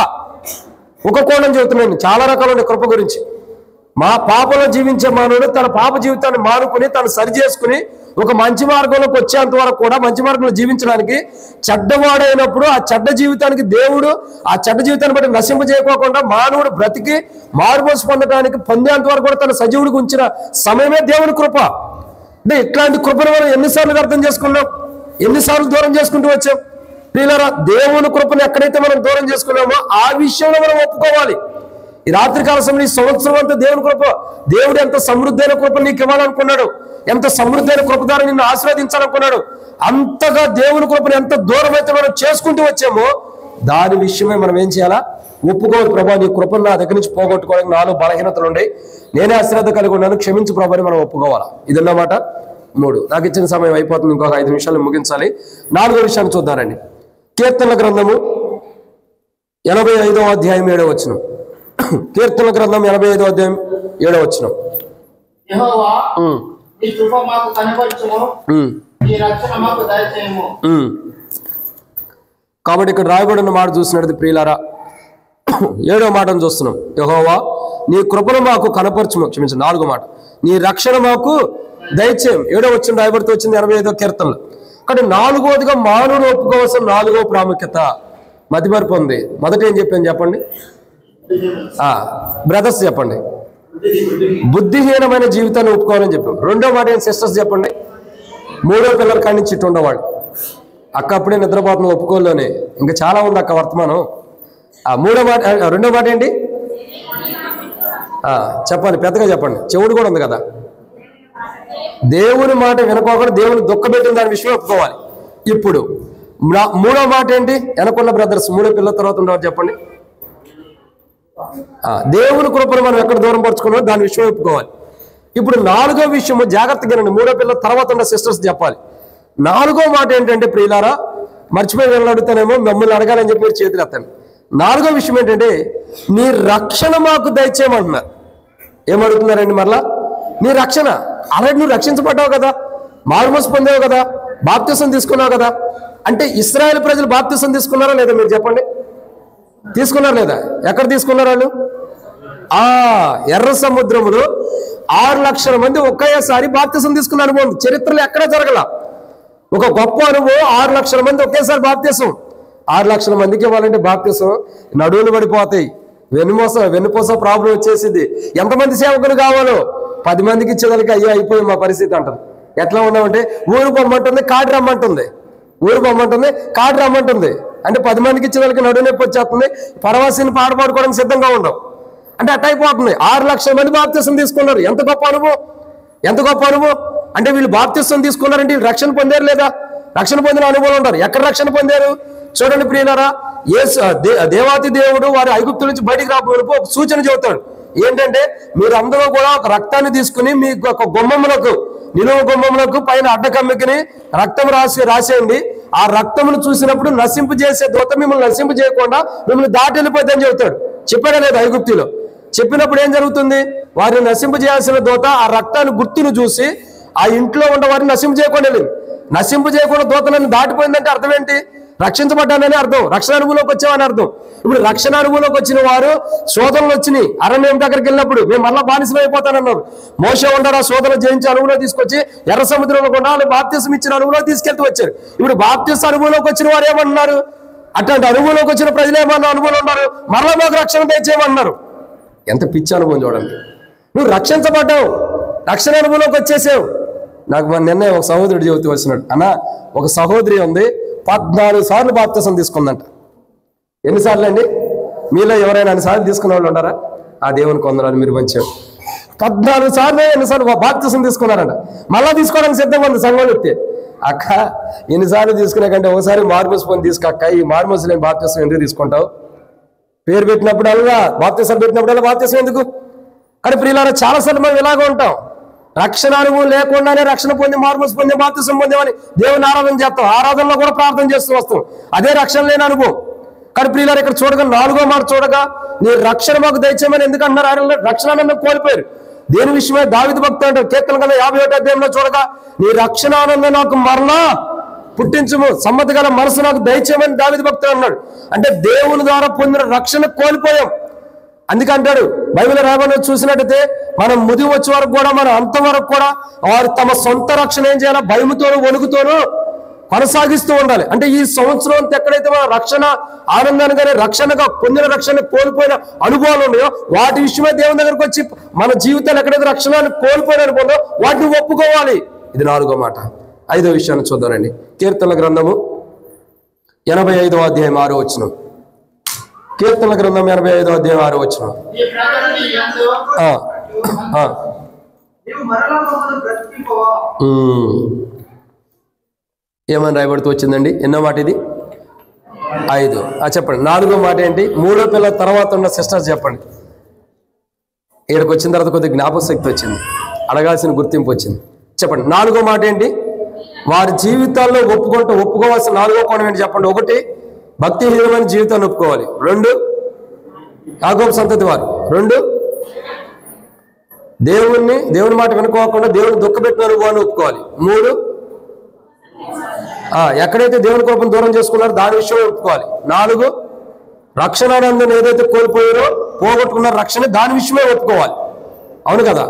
ఒక కోణం చెబుతున్నాను. చాలా రకాల కృప గురించి. మా పాపలో జీవించే మానవుడు తన పాప జీవితాన్ని మానుకుని తను సరి చేసుకుని ఒక మంచి మార్గంలోకి వచ్చేంత వరకు కూడా మంచి మార్గంలో జీవించడానికి చెడ్డవాడైనప్పుడు ఆ చెడ్డ జీవితానికి దేవుడు ఆ చెడ్డ జీవితాన్ని బట్టి నశింపజేయకోకుండా మానవుడు బ్రతికి మారుమోసు పొందేంత వరకు కూడా తన సజీవుడికి ఉంచిన సమయమే దేవుని కృప. అంటే ఇట్లాంటి కృపను మనం ఎన్నిసార్లు అర్థం చేసుకున్నాం, ఎన్నిసార్లు దూరం చేసుకుంటూ వచ్చాం. ప్రియులారా, దేవుని కృపను ఎక్కడైతే మనం దూరం చేసుకున్నామో ఆ విషయంలో మనం ఒప్పుకోవాలి. ఈ రాత్రికాల సమయంలో ఈ సంవత్సరం అంతా దేవుని కృప, దేవుడు ఎంత సమృద్ధైన కృప నీకు ఇవ్వాలనుకున్నాడు, ఎంత సమృద్ధైన కృప ద్వారా నిన్ను ఆశీర్వదించాలనుకున్నాడు, అంతగా దేవుని కృపను ఎంత దూరం అయితే మనం చేసుకుంటూ వచ్చామో దాని విషయమే మనం ఏం చేయాలా? ఒప్పుకోవాలి. ప్రభా నీ కృపను నా దగ్గర నుంచి పోగొట్టుకోవడానికి నాలో బలహీనతలు ఉండే, నేనే అశ్రద్ధ కలిగి ఉన్నాను, క్షమించు ప్రభా అని మనం ఒప్పుకోవాలా. ఇదన్నమాట 3. నాకు ఇచ్చిన సమయం అయిపోతుంది, ఇంకొక 5 నిమిషాలు ముగించాలి. 4వ విషయాన్ని చూద్దారండి. కీర్తనల గ్రంథము 85వ అధ్యాయం 7వ వచనం. కీర్తనల గ్రంథం 85వ అధ్యాయం 7వ వచనం. యెహోవా నీ కృప మాకు కనపరచుము, నీ రక్షణ మాకు దయచేయము. కాబట్టి ఇక్కడ రాయబడిన మాట చూసినట్టు ప్రియులారా 7వ మాటను చూస్తున్నాం. యెహోవా నీ కృపను మాకు కనపరచుము, క్షమించండి 4వ మాట, నీ రక్షణ మాకు దయచేయం. 7వ వచనం రాయబడుతూ వచ్చింది 85వ కీర్తనలో. కాబట్టి 4వదిగా మానవుడు ఒప్పుకోవాల్సిన 4వ ప్రాముఖ్యత మతిమరుపు ఉంది. మొదట ఏం చెప్పాను చెప్పండి బ్రదర్స్, చెప్పండి బుద్ధిహీనమైన జీవితాన్ని ఒప్పుకోవాలని చెప్పాం. 2వ మాట ఏం సిస్టర్స్ చెప్పండి, 3వ పిల్లల కాడి నుంచి ఇట్టు ఉండేవాడు. అక్క అప్పుడే నిద్రపోతున్న ఒప్పుకోలోనే ఇంకా చాలా ఉంది అక్క వర్తమానం. 3వ మాట 2వ మాట ఏంటి చెప్పండి, పెద్దగా చెప్పండి, చెవుడు కూడా ఉంది కదా. దేవుని మాట వినుకోకుండా దేవుని దుఃఖపెట్టిన దాని విషయం ఒప్పుకోవాలి. ఇప్పుడు 3వ మాట ఏంటి? వెనకున్న బ్రదర్స్ 3వ పిల్లల తర్వాత ఉండేవారు చెప్పండి. దేవుని కృపను మనం ఎక్కడ దూరం పరుచుకున్నామో దాని విషయం ఒప్పుకోవాలి. ఇప్పుడు 4వ విషయము జాగ్రత్తగా 3వ పిల్లల తర్వాత ఉన్న సిస్టర్స్ చెప్పాలి. 4వ మాట ఏంటంటే ప్రియులారా, మర్చిపోయి వెళ్ళి అడుగుతానేమో, మిమ్మల్ని అడగాలని చెప్పి మీరు చేతులు ఎత్తండి. 4వ విషయం ఏంటంటే నీ రక్షణ మాకు దయచేయమంటున్నారు. ఏమడుగుతున్నారండి మరలా? నీ రక్షణ. ఆల్రెడీ నువ్వు రక్షించబడ్డావు కదా, మారుమనసు పొందావు కదా, బాప్తిసం తీసుకున్నావు కదా. అంటే ఇశ్రాయేలు ప్రజలు బాప్తిసం తీసుకున్నారా లేదా మీరు చెప్పండి? తీసుకున్నారా లేదా? ఎక్కడ తీసుకున్నారు వాళ్ళు? ఎర్ర సముద్రములో 6 లక్షల మంది ఒకేసారి బాప్తిసం తీసుకున్న అనుభవం చరిత్రలో ఎక్కడా జరగల. ఒక గొప్ప అనుభవం, 6 లక్షల మంది ఒకేసారి బాప్తిసం. 6 లక్షల మందికి ఇవ్వాలంటే బాప్తిసం నడువులు పడిపోతాయి, వెన్నుపూస ప్రాబ్లం వచ్చేసింది. ఎంతమంది సేవకులు కావాలో 10 మందికి ఇచ్చేదానికి అయ్యో అయిపోయి మా పరిస్థితి అంటారు. ఎట్లా ఉన్నామంటే ఊరు పొమ్మంటుంది, కార్డు రమ్మంటుంది, ఊరు పొమ్మంటుంది, కార్డు రమ్మంటుంది. అంటే 10 మందికి ఇచ్చేదానికి నడువు నొప్పి వచ్చేస్తుంది, పరవాసిని పాడుకోవడానికి సిద్ధంగా ఉండవు. అంటే అట్ట అయిపోతుంది. 6 లక్షల మంది బాప్తిసం తీసుకున్నారు. ఎంత గొప్ప అనుభవం, ఎంత గొప్ప అనుభవం. అంటే వీళ్ళు బాప్తిసం తీసుకున్నారంటే వీళ్ళు రక్షణ పొందారు లేదా? రక్షణ పొందిన అనుభవం ఉంటారు. ఎక్కడ రక్షణ పొందారు చూడండి ప్రియులారా. దేవాతి దేవుడు వారి ఐగుప్తు నుంచి బయటికి రాబోయేపు ఒక సూచన చెబుతాడు. ఏంటంటే మీరు అందరూ కూడా ఒక రక్తాన్ని తీసుకుని మీ ఒక గుమ్మములకు, నిలువ గుమ్మములకు పైన అడ్డకమ్మికిని రక్తం రాసేయండి. ఆ రక్తమును చూసినప్పుడు నశింపు చేసే దూత మిమ్మల్ని నశింపు చేయకుండా మిమ్మల్ని దాటి వెళ్ళిపోద్దని చెబుతాడు. చెప్పాడా లేదు? ఐగుప్తిలో చెప్పినప్పుడు ఏం జరుగుతుంది? వారిని నశింపు చేయాల్సిన దూత ఆ రక్తాన్ని గుర్తును చూసి ఆ ఇంట్లో ఉన్న వారిని నశింపు చేయకుండా వెళ్ళింది. నశింపు చేయకుండా దూత నన్ను దాటిపోయిందంటే అర్థం ఏంటి? రక్షించబడ్డానని అర్థం, రక్షణ అనుభవంలోకి వచ్చామని అర్థం. ఇప్పుడు రక్షణ అనుభవంలోకి వచ్చిన వారు శోధనలు వచ్చినాయి. అరణ్యం దగ్గరికి వెళ్ళినప్పుడు మేము మళ్ళా బానిసలు అయిపోతానన్నారు. మోషే ఉండరా శోధనలు జయించి అనుభవంలో తీసుకొచ్చి ఎర్ర సముద్రంలో కూడా వాళ్ళు బాప్తిసం ఇచ్చిన అనుభవంలో తీసుకెళ్తూ వచ్చారు. ఇప్పుడు బాప్తిసం అనుభవంలోకి వచ్చిన వారు ఏమన్నారు? అట్లాంటి అనుభవంలోకి వచ్చిన ప్రజలు ఏమన్నా అనుభవం ఉన్నారు, మరలా మాకు రక్షణ తెచ్చేయమన్నారు. ఎంత పిచ్చి అనుభవం చూడండి. నువ్వు రక్షించబడ్డావు, రక్షణ అనుభవంలోకి వచ్చేసావు. నాకు నిన్న ఒక సహోదరుడు చెబుతూ వచ్చినాడు, అన్న ఒక సహోదరి ఉంది 14 సార్లు బాప్తిసం తీసుకుందంట. ఎన్నిసార్లు అండి? మీలో ఎవరైనా అన్నిసార్లు తీసుకున్న వాళ్ళు ఉన్నారా? ఆ దేవుని కొందరు మీరు మంచిగా 14 సార్లు ఎన్నిసార్లు బాప్తిసం తీసుకున్నారంట. మళ్ళా తీసుకోవడానికి సిద్ధంగా ఉంది సంఘం వ్యక్తి. అక్క ఎన్నిసార్లు తీసుకునే కంటే ఒకసారి మార్మోస్ పొంది తీసుకక్క, ఈ మార్మోస్ లేని బాప్తిసం ఎందుకు తీసుకుంటావు? పేరు పెట్టినప్పుడల్లా బాప్తిసం పెట్టినప్పుడల్లా బాప్తిసం ఎందుకు? కానీ ప్రియులారా చాలాసార్లు మనం ఇలాగ ఉంటాం. రక్షణ అనుభవం లేకుండానే రక్షణ పొంది మార్మోస్ పొంది బాప్తిసం పొందేమని దేవుని ఆరాధన చేస్తాం, ఆరాధనలో కూడా ప్రార్థన చేస్తూ వస్తాం. అదే రక్షణ లేని అనుభవం. కానీ ప్రియులారా ఇక్కడ చూడగా 4వ మాట చూడగా నీ రక్షణ మాకు దయచేయమని ఎందుకు అన్నారు? ఆయన రక్షణ కోల్పోయారు. దేని విషయమే దావీదు భక్తుడు అంటారు కీర్తన గల 51వ అధ్యాయంలో చూడగా నీ రక్షణ ఆనందం నాకు మరలా పుట్టించుము, సమ్మతి గల మనసు నాకు దయచేయమని దావీదు భక్తుడు అన్నాడు. అంటే దేవుని ద్వారా పొందిన రక్షణ కోల్పోయాం. అందుకంటాడు బైబిల్ రాబడి చూసినట్టయితే మనం ముది వచ్చే వరకు కూడా మన అంతం వరకు కూడా వారు తమ సొంత రక్షణ ఏం చేయాలి? భయముతోనూ వణుకుతోనూ కొనసాగిస్తూ ఉండాలి. అంటే ఈ సంవత్సరం అంతా ఎక్కడైతే మన రక్షణ ఆనందాన్ని కానీ రక్షణగా పొందిన రక్షణ కోల్పోయిన అనుభవాలు ఉన్నాయో వాటి విషయమే దేవుని దగ్గరకు వచ్చి మన జీవితాలు ఎక్కడైతే రక్షణను కోల్పోయిన అనుభవంలో వాటిని ఒప్పుకోవాలి. ఇది 4వ మాట. 5వ విషయాన్ని చూద్దామండి. కీర్తనల గ్రంథము 85వ అధ్యాయం 6వ వచనం. కీర్తనల గ్రంథం 85వ అధ్యాయం 6వ వచనం. ఏమని రాయబడుతూ వచ్చిందండి? ఎన్నో మాట ఇది? 5. చెప్పండి. 4వ మాట ఏంటి? 3వ పిల్లల తర్వాత ఉన్న సిస్టర్స్ చెప్పండి. ఇక్కడికి వచ్చిన తర్వాత కొద్దిగా జ్ఞాపక శక్తి వచ్చింది, అడగాల్సిన గుర్తింపు వచ్చింది. చెప్పండి. 4వ మాట ఏంటి? వారి జీవితాల్లో ఒప్పుకోవాల్సిన 4వ కోణం ఏంటి చెప్పండి. 1 భక్తిహీనమైన జీవితాన్ని ఒప్పుకోవాలి. 2 యాకోబు సంతతి వారు. 2 దేవుని మాట వినుకోకుండా దేవుని దుఃఖపెట్టిన అనుభవాన్ని ఒప్పుకోవాలి. 3 ఎక్కడైతే దేవుని కోపం దూరం చేసుకున్నారో దాని విషయంలో ఒప్పుకోవాలి. 4 రక్షణానందం ఏదైతే కోల్పోయారో పోగొట్టుకున్న రక్షణ దాని విషయమే ఒప్పుకోవాలి. అవును కదా?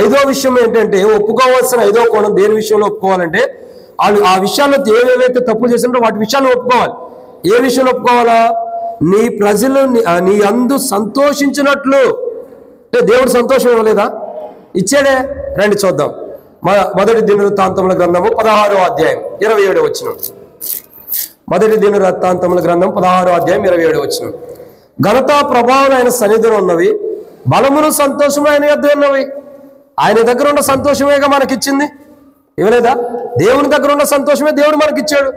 5వ విషయం ఏంటంటే ఒప్పుకోవాల్సిన 5వ కోణం దేని విషయంలో ఒప్పుకోవాలంటే వాళ్ళు ఆ విషయాల్లో ఏవేవైతే తప్పులు చేసినారో వాటి విషయాల్లో ఒప్పుకోవాలి. ఏ విషయంలో ఒప్పుకోవాలా? నీ ప్రజలు నీ అందు సంతోషించినట్లు. అంటే దేవుడు సంతోషం ఇవ్వలేదా? ఇచ్చాడే. రండి చూద్దాం. మొదటి దినవృత్తాంతముల గ్రంథము 16వ అధ్యాయం 27వ వచనం. మొదటి దినవృత్తాంతముల గ్రంథం 16వ అధ్యాయం 27వ వచనం. ఘనత ప్రభావం ఆయన సన్నిధిలో ఉన్నవి, బలమును సంతోషము ఆయన యొద్ద ఉన్నవి. ఆయన దగ్గర ఉన్న సంతోషమేగా మనకిచ్చింది, ఇవ్వలేదా? దేవుని దగ్గర ఉన్న సంతోషమే దేవుడు మనకిచ్చాడు.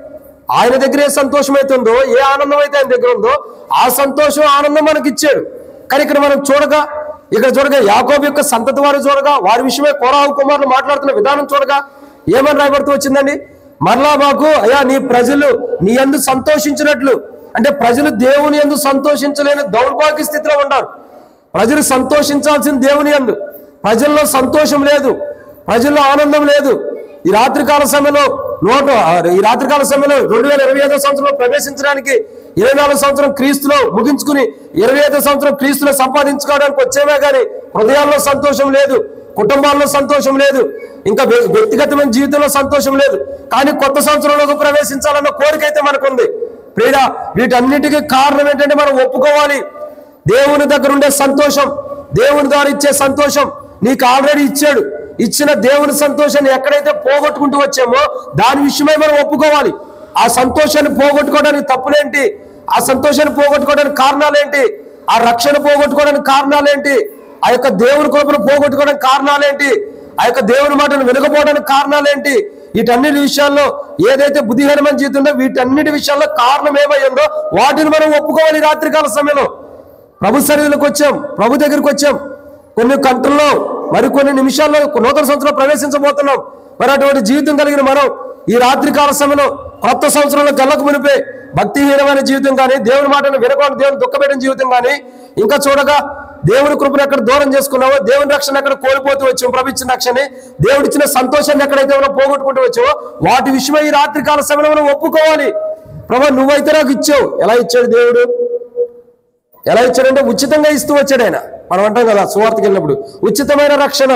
ఆయన దగ్గర ఏ సంతోషం అయితే ఉందో, ఏ ఆనందం అయితే ఆయన దగ్గర ఉందో ఆ సంతోషం ఆనందం మనకిచ్చాడు. కానీ ఇక్కడ మనం చూడగా యాకోబు యొక్క సంతతి వారు చూడగా వారి విషయమే కోరాహు కుమారులు మాట్లాడుతున్న విధానం చూడగా ఏమని రాయబడుతూ వచ్చిందండి? మరలా మాకు అయ్యా నీ ప్రజలు నీ యందు సంతోషించినట్లు. అంటే ప్రజలు దేవుని యందు సంతోషించలేని దౌర్భాగ్య స్థితిలో ఉన్నారు. ప్రజలు సంతోషించాల్సిన దేవుని యందు. ప్రజల్లో సంతోషం లేదు, ప్రజల్లో ఆనందం లేదు, ఈ రాత్రికాల సమయంలో 2025 సంవత్సరంలో ప్రవేశించడానికి 24 సంవత్సరం క్రీస్తులో ముగించుకుని 25 సంవత్సరం క్రీస్తులో సంపాదించుకోవడానికి వచ్చేవే కానీ హృదయాల్లో సంతోషం లేదు, కుటుంబాల్లో సంతోషం లేదు, ఇంకా వ్యక్తిగతమైన జీవితంలో సంతోషం లేదు. కానీ కొత్త సంవత్సరంలోకి ప్రవేశించాలన్న కోరిక అయితే మనకుంది. ప్రియుడా, వీటన్నిటికీ కారణం ఏంటంటే మనం ఒప్పుకోవాలి. దేవుని దగ్గర ఉండే సంతోషం, దేవుని ద్వారా ఇచ్చే సంతోషం నీకు ఆల్రెడీ ఇచ్చాడు. ఇచ్చిన దేవుని సంతోషాన్ని ఎక్కడైతే పోగొట్టుకుంటూ వచ్చామో దాని విషయమై మనం ఒప్పుకోవాలి. ఆ సంతోషాన్ని పోగొట్టుకోవడానికి తప్పులేంటి? ఆ సంతోషాన్ని పోగొట్టుకోవడానికి కారణాలేంటి? ఆ రక్షణ పోగొట్టుకోవడానికి కారణాలేంటి? ఆ యొక్క దేవుని కృపను పోగొట్టుకోవడానికి కారణాలేంటి? ఆ యొక్క దేవుని మాటను వినకపోవడానికి కారణాలేంటి? వీటన్నిటి విషయాల్లో ఏదైతే బుద్ధిహీనమైన జీవితం ఉందో వీటన్నిటి విషయాల్లో కారణం ఏమైందో వాటిని మనం ఒప్పుకోవాలి. రాత్రికాల సమయంలో ప్రభు సన్నిధిలోకి వచ్చాం, ప్రభు దగ్గరికి వచ్చాం. కొన్ని గంటల్లో మరికొన్ని నిమిషాల్లో నూతన సంవత్సరం ప్రవేశించబోతున్నాం. మరి అటువంటి జీవితం కలిగిన మనం ఈ రాత్రికాల సమయంలో కొత్త సంవత్సరంలో గల్లకు మునిపే భక్తిహీనమైన జీవితం కానీ, దేవుని మాటను వినకుండా దేవుని దుఃఖపెట్టిన జీవితం కానీ, ఇంకా చూడగా దేవుని కృపను ఎక్కడ దూరం చేసుకున్నావో, దేవుని రక్షణ ఎక్కడ కోల్పోతూ వచ్చాము, ప్రభు ఇచ్చిన రక్షణ, దేవుడిచ్చిన సంతోషాన్ని ఎక్కడైతే మనం పోగొట్టుకుంటూ వచ్చావో వాటి విషయమై ఈ రాత్రికాల సమయంలో మనం ఒప్పుకోవాలి. ప్రభు నువ్వైతే నాకు ఇచ్చావు. ఎలా ఇచ్చాడు దేవుడు? ఎలా ఇచ్చాడంటే ఉచితంగా ఇస్తూ వచ్చాడు ఆయన. మనం అంటాం కదా సువార్తకి వెళ్ళినప్పుడు, ఉచితమైన రక్షణ,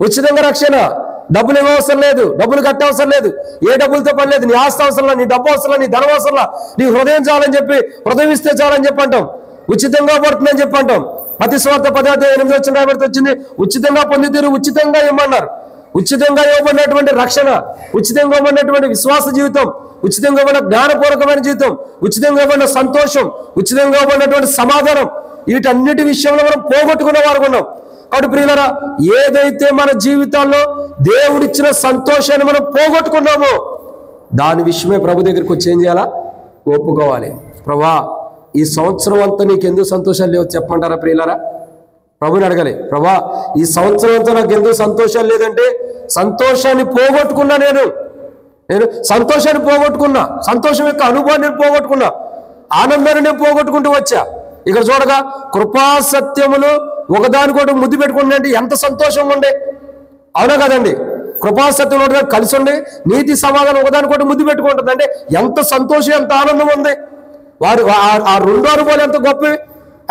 ఉచితంగా రక్షణ, డబ్బులు ఇవ్వవసరం లేదు, డబ్బులు కట్టవసరం లేదు, ఏ డబ్బులతో పని లేదు, నీ ఆస్తి అవసరంలా, నీ డబ్బు అవసరంలా, నీ ధనం అవసరంలా, నీ హృదయం చాలని చెప్పి, హృదయం ఇస్తే చాలని చెప్పి అంటాం. ఉచితంగా పడుతుందని చెప్పి అంటాం. మత్తయి సువార్త 10:8 వచ్చింది, ఉచితంగా పొందితీరు ఉచితంగా ఇవ్వమన్నారు. ఉచితంగా ఇవ్వబడినటువంటి రక్షణ, ఉచితంగా ఇవ్వబడినటువంటి విశ్వాస జీవితం, ఉచితంగా ఇవ్వబడిన జ్ఞానపూర్వకమైన జీవితం, ఉచితంగా ఇవ్వబడిన సంతోషం, ఉచితంగా ఇవ్వబడినటువంటి సమాధానం, వీటన్నిటి విషయంలో మనం పోగొట్టుకున్న వారు ఉన్నాం. కాబట్టి ప్రియులారా, ఏదైతే మన జీవితాల్లో దేవుడిచ్చిన సంతోషాన్ని మనం పోగొట్టుకున్నామో దాని విషయమే ప్రభు దగ్గరికి వచ్చి ఏం చేయాలా? ఒప్పుకోవాలి. ప్రభా, ఈ సంవత్సరం అంతా నీకు ఎందుకు సంతోషాలు లేవు చెప్పమంటారా ప్రియులారా? ప్రభుని అడగాలి. ప్రభా, ఈ సంవత్సరం అంతా నాకు ఎందుకు సంతోషాలు లేదంటే సంతోషాన్ని పోగొట్టుకున్నా, నేను సంతోషాన్ని పోగొట్టుకున్నా, సంతోషం యొక్క అనుభవాన్ని నేను పోగొట్టుకున్నా, ఆనందాన్ని నేను పోగొట్టుకుంటూ వచ్చా. ఇక్కడ చూడగా కృపా సత్యములు ఒకదానికోటి ముద్దు పెట్టుకుంటే ఎంత సంతోషంగా ఉండే, అవునా కదండి? కృపా సత్యం ఒకటి కలిసి ఉండి నీతి సమాధానం ఒకదానికోటి ముద్దు పెట్టుకుంటుంది అంటే ఎంత సంతోషం, ఎంత ఆనందం ఉంది. వారు ఆ రెండు అనుభవాలు ఎంత గొప్పవి.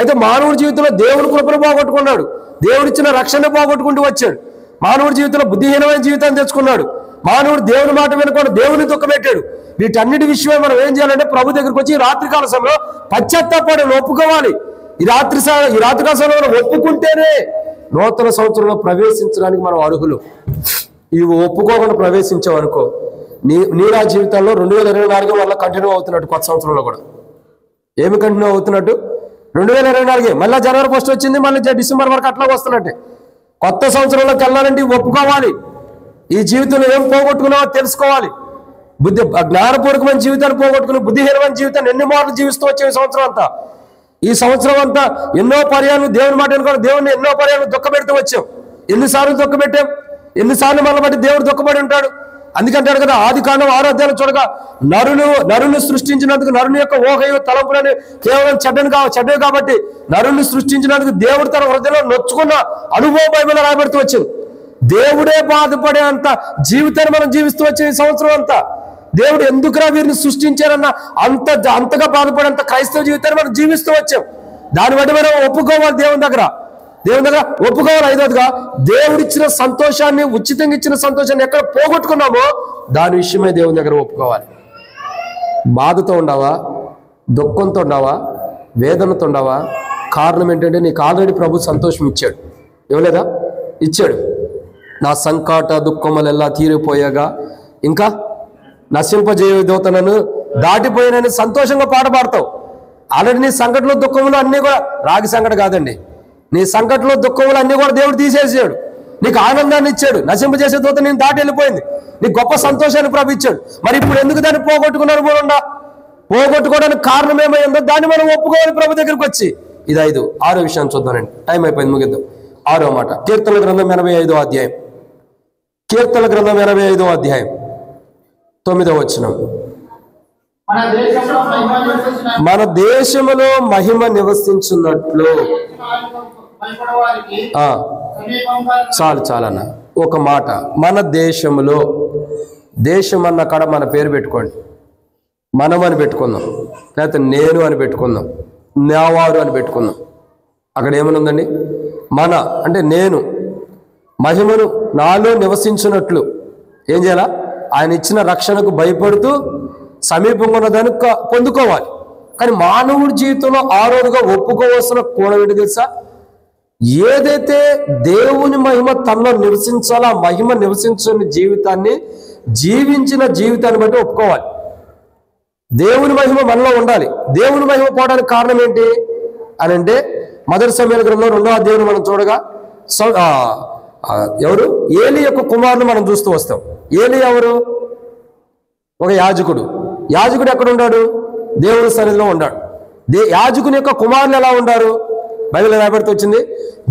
అయితే మానవుడి జీవితంలో దేవుని కృపను పోగొట్టుకున్నాడు, దేవుడిచ్చిన రక్షణ పోగొట్టుకుంటూ వచ్చాడు. మానవుడి జీవితంలో బుద్ధిహీనమైన జీవితాన్ని తెచ్చుకున్నాడు. మానవుడు దేవుని మాట వినకుండా దేవుని దుఃఖపెట్టాడు. వీటన్నిటి విషయమే మనం ఏం చేయాలంటే ప్రభు దగ్గరికి వచ్చి రాత్రికాల సమయంలో పశ్చాత్తాపడి ఒప్పుకోవాలి. ఈ రాత్రికాల సమయంలో ఒప్పుకుంటేనే నూతన సంవత్సరంలో ప్రవేశించడానికి మనం అర్హులు. ఇవి ఒప్పుకోకుండా ప్రవేశించామనుకో నీరా జీవితాల్లో 2024 వల్ల కంటిన్యూ అవుతున్నట్టు. కొత్త సంవత్సరంలో కూడా ఏమి కంటిన్యూ అవుతున్నట్టు? 2024 మళ్ళీ జనవరి 1 వచ్చింది, మళ్ళీ డిసెంబర్ వరకు అట్లా వస్తున్నట్టే. కొత్త సంవత్సరంలోకి వెళ్ళాలంటే ఒప్పుకోవాలి. ఈ జీవితంలో ఏం పోగొట్టుకున్నావో తెలుసుకోవాలి. జ్ఞానపూర్వకమైన జీవితాన్ని పోగొట్టుకుని బుద్ధిహీనమైన జీవితాన్ని ఎన్ని మార్లు జీవిస్తూ వచ్చే ఈ సంవత్సరం అంతా ఎన్నో పర్యాలు దేవుని మాట అనుకోవాలి, దేవుడిని ఎన్నో పర్యాలు దుఃఖపెడుతూ వచ్చాం. ఎన్నిసార్లు దుఃఖపెట్టాం, ఎన్నిసార్లు మళ్ళీ బట్టి దేవుడు దుఃఖపడి ఉంటాడు. అందుకంటాడు కదా ఆదికాండం 6వ అధ్యాయం చూడగా, నరుని సృష్టించినందుకు నరుని యొక్క ఊహయు తలంపులని కేవలం చెడ్డవి కాబట్టి నరుని సృష్టించినందుకు దేవుడు తన హృదయంలో నొచ్చుకున్న అనుభవం బైబిల్లో రాబడుతూ వచ్చింది. దేవుడే బాధపడే అంత జీవితాన్ని మనం జీవిస్తూ వచ్చే ఈ సంవత్సరం అంతా దేవుడు ఎందుకురా వీరిని సృష్టించారన్న అంతగా బాధపడేంత క్రైస్తవ జీవితాన్ని మనం జీవిస్తూ వచ్చాం. దాన్ని బట్టి మనం ఒప్పుకోవాలి, దేవుని దగ్గర ఒప్పుకోవాలి. 5వదిగా దేవుడిచ్చిన సంతోషాన్ని, ఉచితంగా ఇచ్చిన సంతోషాన్ని ఎక్కడ పోగొట్టుకున్నామో దాని విషయమై దేవుని దగ్గర ఒప్పుకోవాలి. బాధతో ఉండవా, దుఃఖంతో ఉండవా, వేదనతో ఉండవా? కారణం ఏంటంటే నీకు ఆల్రెడీ ప్రభు సంతోషం ఇచ్చాడు. ఇవ్వలేదా? ఇచ్చాడు. నా సంకట దుఃఖములెల్లా తీరిపోయాగా ఇంకా నశింపజేయుదోతనను దాటిపోయినని సంతోషంగా పాట పాడతావు. ఆల్రెడీ నీ సంకటంలో దుఃఖములు అన్నీ కూడా రాగి సంకట కాదండి, నీ సంకటంలో దుఃఖములు అన్నీ కూడా దేవుడు తీసేసాడు. నీకు ఆనందాన్ని ఇచ్చాడు. నశింపజేసే దూత నేను దాటి వెళ్ళిపోయింది. నీకు గొప్ప సంతోషాన్ని ప్రభు ఇచ్చాడు. మరి ఇప్పుడు ఎందుకు దాన్ని పోగొట్టుకున్నారు? పోగొట్టుకోవడానికి కారణం ఏమైందో దాన్ని మనం ఒప్పుకోవాలి ప్రభు దగ్గరికి వచ్చి. ఇది 5. 6వ విషయాన్ని చూద్దానండి, టైం అయిపోయింది, ముగిద్దాం. 6వ మాట కీర్తనల గ్రంథం 85వ అధ్యాయం. కీర్తనల గ్రంథం 85వ అధ్యాయం 9వ వచనం. మన దేశములో మహిమ నివసించున్నట్లు. చాలన్న ఒక మాట, మన దేశములో దేశం అన్న కాడ మన పేరు పెట్టుకోండి, మనం అని పెట్టుకుందాం, లేకపోతే నేను అని పెట్టుకుందాం, నావారు అని పెట్టుకుందాం. అక్కడ ఏమనుందండి? మన అంటే నేను మహిమను నాలో నివసించినట్లు ఏం చేయాలా? ఆయన ఇచ్చిన రక్షణకు భయపడుతూ సమీపంగా ఉన్నదాన్ని పొందుకోవాలి. కానీ మానవుడి జీవితంలో ఆరోగ్యంగా ఒప్పుకోవాల్సిన కోణం ఏంటి తెలుసా? ఏదైతే దేవుని మహిమ తనలో నివసించాలో ఆ మహిమ నివసించిన జీవితాన్ని జీవించిన జీవితాన్ని బట్టి ఒప్పుకోవాలి. దేవుని మహిమ మనలో ఉండాలి. దేవుని మహిమ పోవడానికి కారణం ఏంటి అని అంటే మొదటి సమూయేలు గ్రంథంలో 2వ అధ్యాయం మనం చూడగా ఎవరు? ఏలీ యొక్క కుమారుని మనం చూస్తూ వస్తాం. ఏలీ ఎవరు? ఒక యాజకుడు. యాజకుడు ఎక్కడ ఉన్నాడు? దేవుని సన్నిధిలో ఉన్నాడు. యాజకుని యొక్క కుమారులు ఎలా ఉండారు? బైబిల్ రాయబడుతూ వచ్చింది,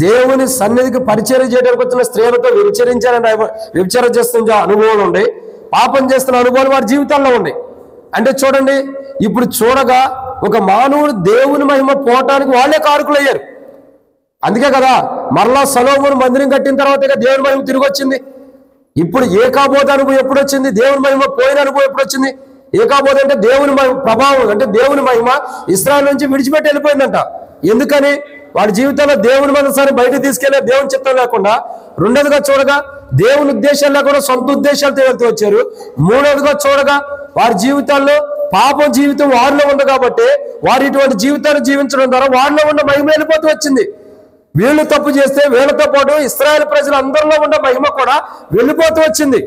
దేవుని సన్నిధికి పరిచయం చేయడానికి వచ్చిన స్త్రీలతో వ్యభిచారం చేస్తున్న అనుభవాలు ఉన్నాయి, పాపం చేస్తున్న అనుభవాలు వారి జీవితాల్లో ఉన్నాయి. అంటే చూడండి, ఇప్పుడు చూడగా ఒక మానవుడు దేవుని మహిమ పోవటానికి వాళ్ళే కారకులయ్యారు. అందుకే కదా మరలా సొలొమోను మందిరం కట్టిన తర్వాత దేవుని మహిమ తిరిగి వచ్చింది. ఇప్పుడు ఏకాబోధ అనుభవం ఎప్పుడు వచ్చింది? దేవుని మహిమ పోయిన అనుభవం ఎప్పుడు వచ్చింది? ఏకాబోధ అంటే దేవుని మహిమ ప్రభావం, అంటే దేవుని మహిమ ఇశ్రాయేలు నుంచి విడిచిపెట్టి వెళ్ళిపోయిందంట. ఎందుకని? వాడి జీవితంలో దేవుని మనసాన్ని బయటకు తీసుకెళ్లే దేవుని చిత్తం లేకుండా, రెండోదిగా చూడగా దేవుని ఉద్దేశాలు లేకుండా సొంత ఉద్దేశాలతో వెళ్తూ వచ్చారు. మూడోదిగా చూడగా వారి జీవితాల్లో పాపం జీవితం వారిలో ఉంది కాబట్టి వారి ఇటువంటి జీవితాన్ని జీవించడం ద్వారా వారిలో ఉన్న మహిమ వెళ్ళిపోతూ వచ్చింది. వీళ్ళు తప్పు చేస్తే వీళ్ళతో పాటు ఇశ్రాయేలు ప్రజలందరిలో ఉన్న మహిమ కూడా వెళ్ళిపోతూ వచ్చింది.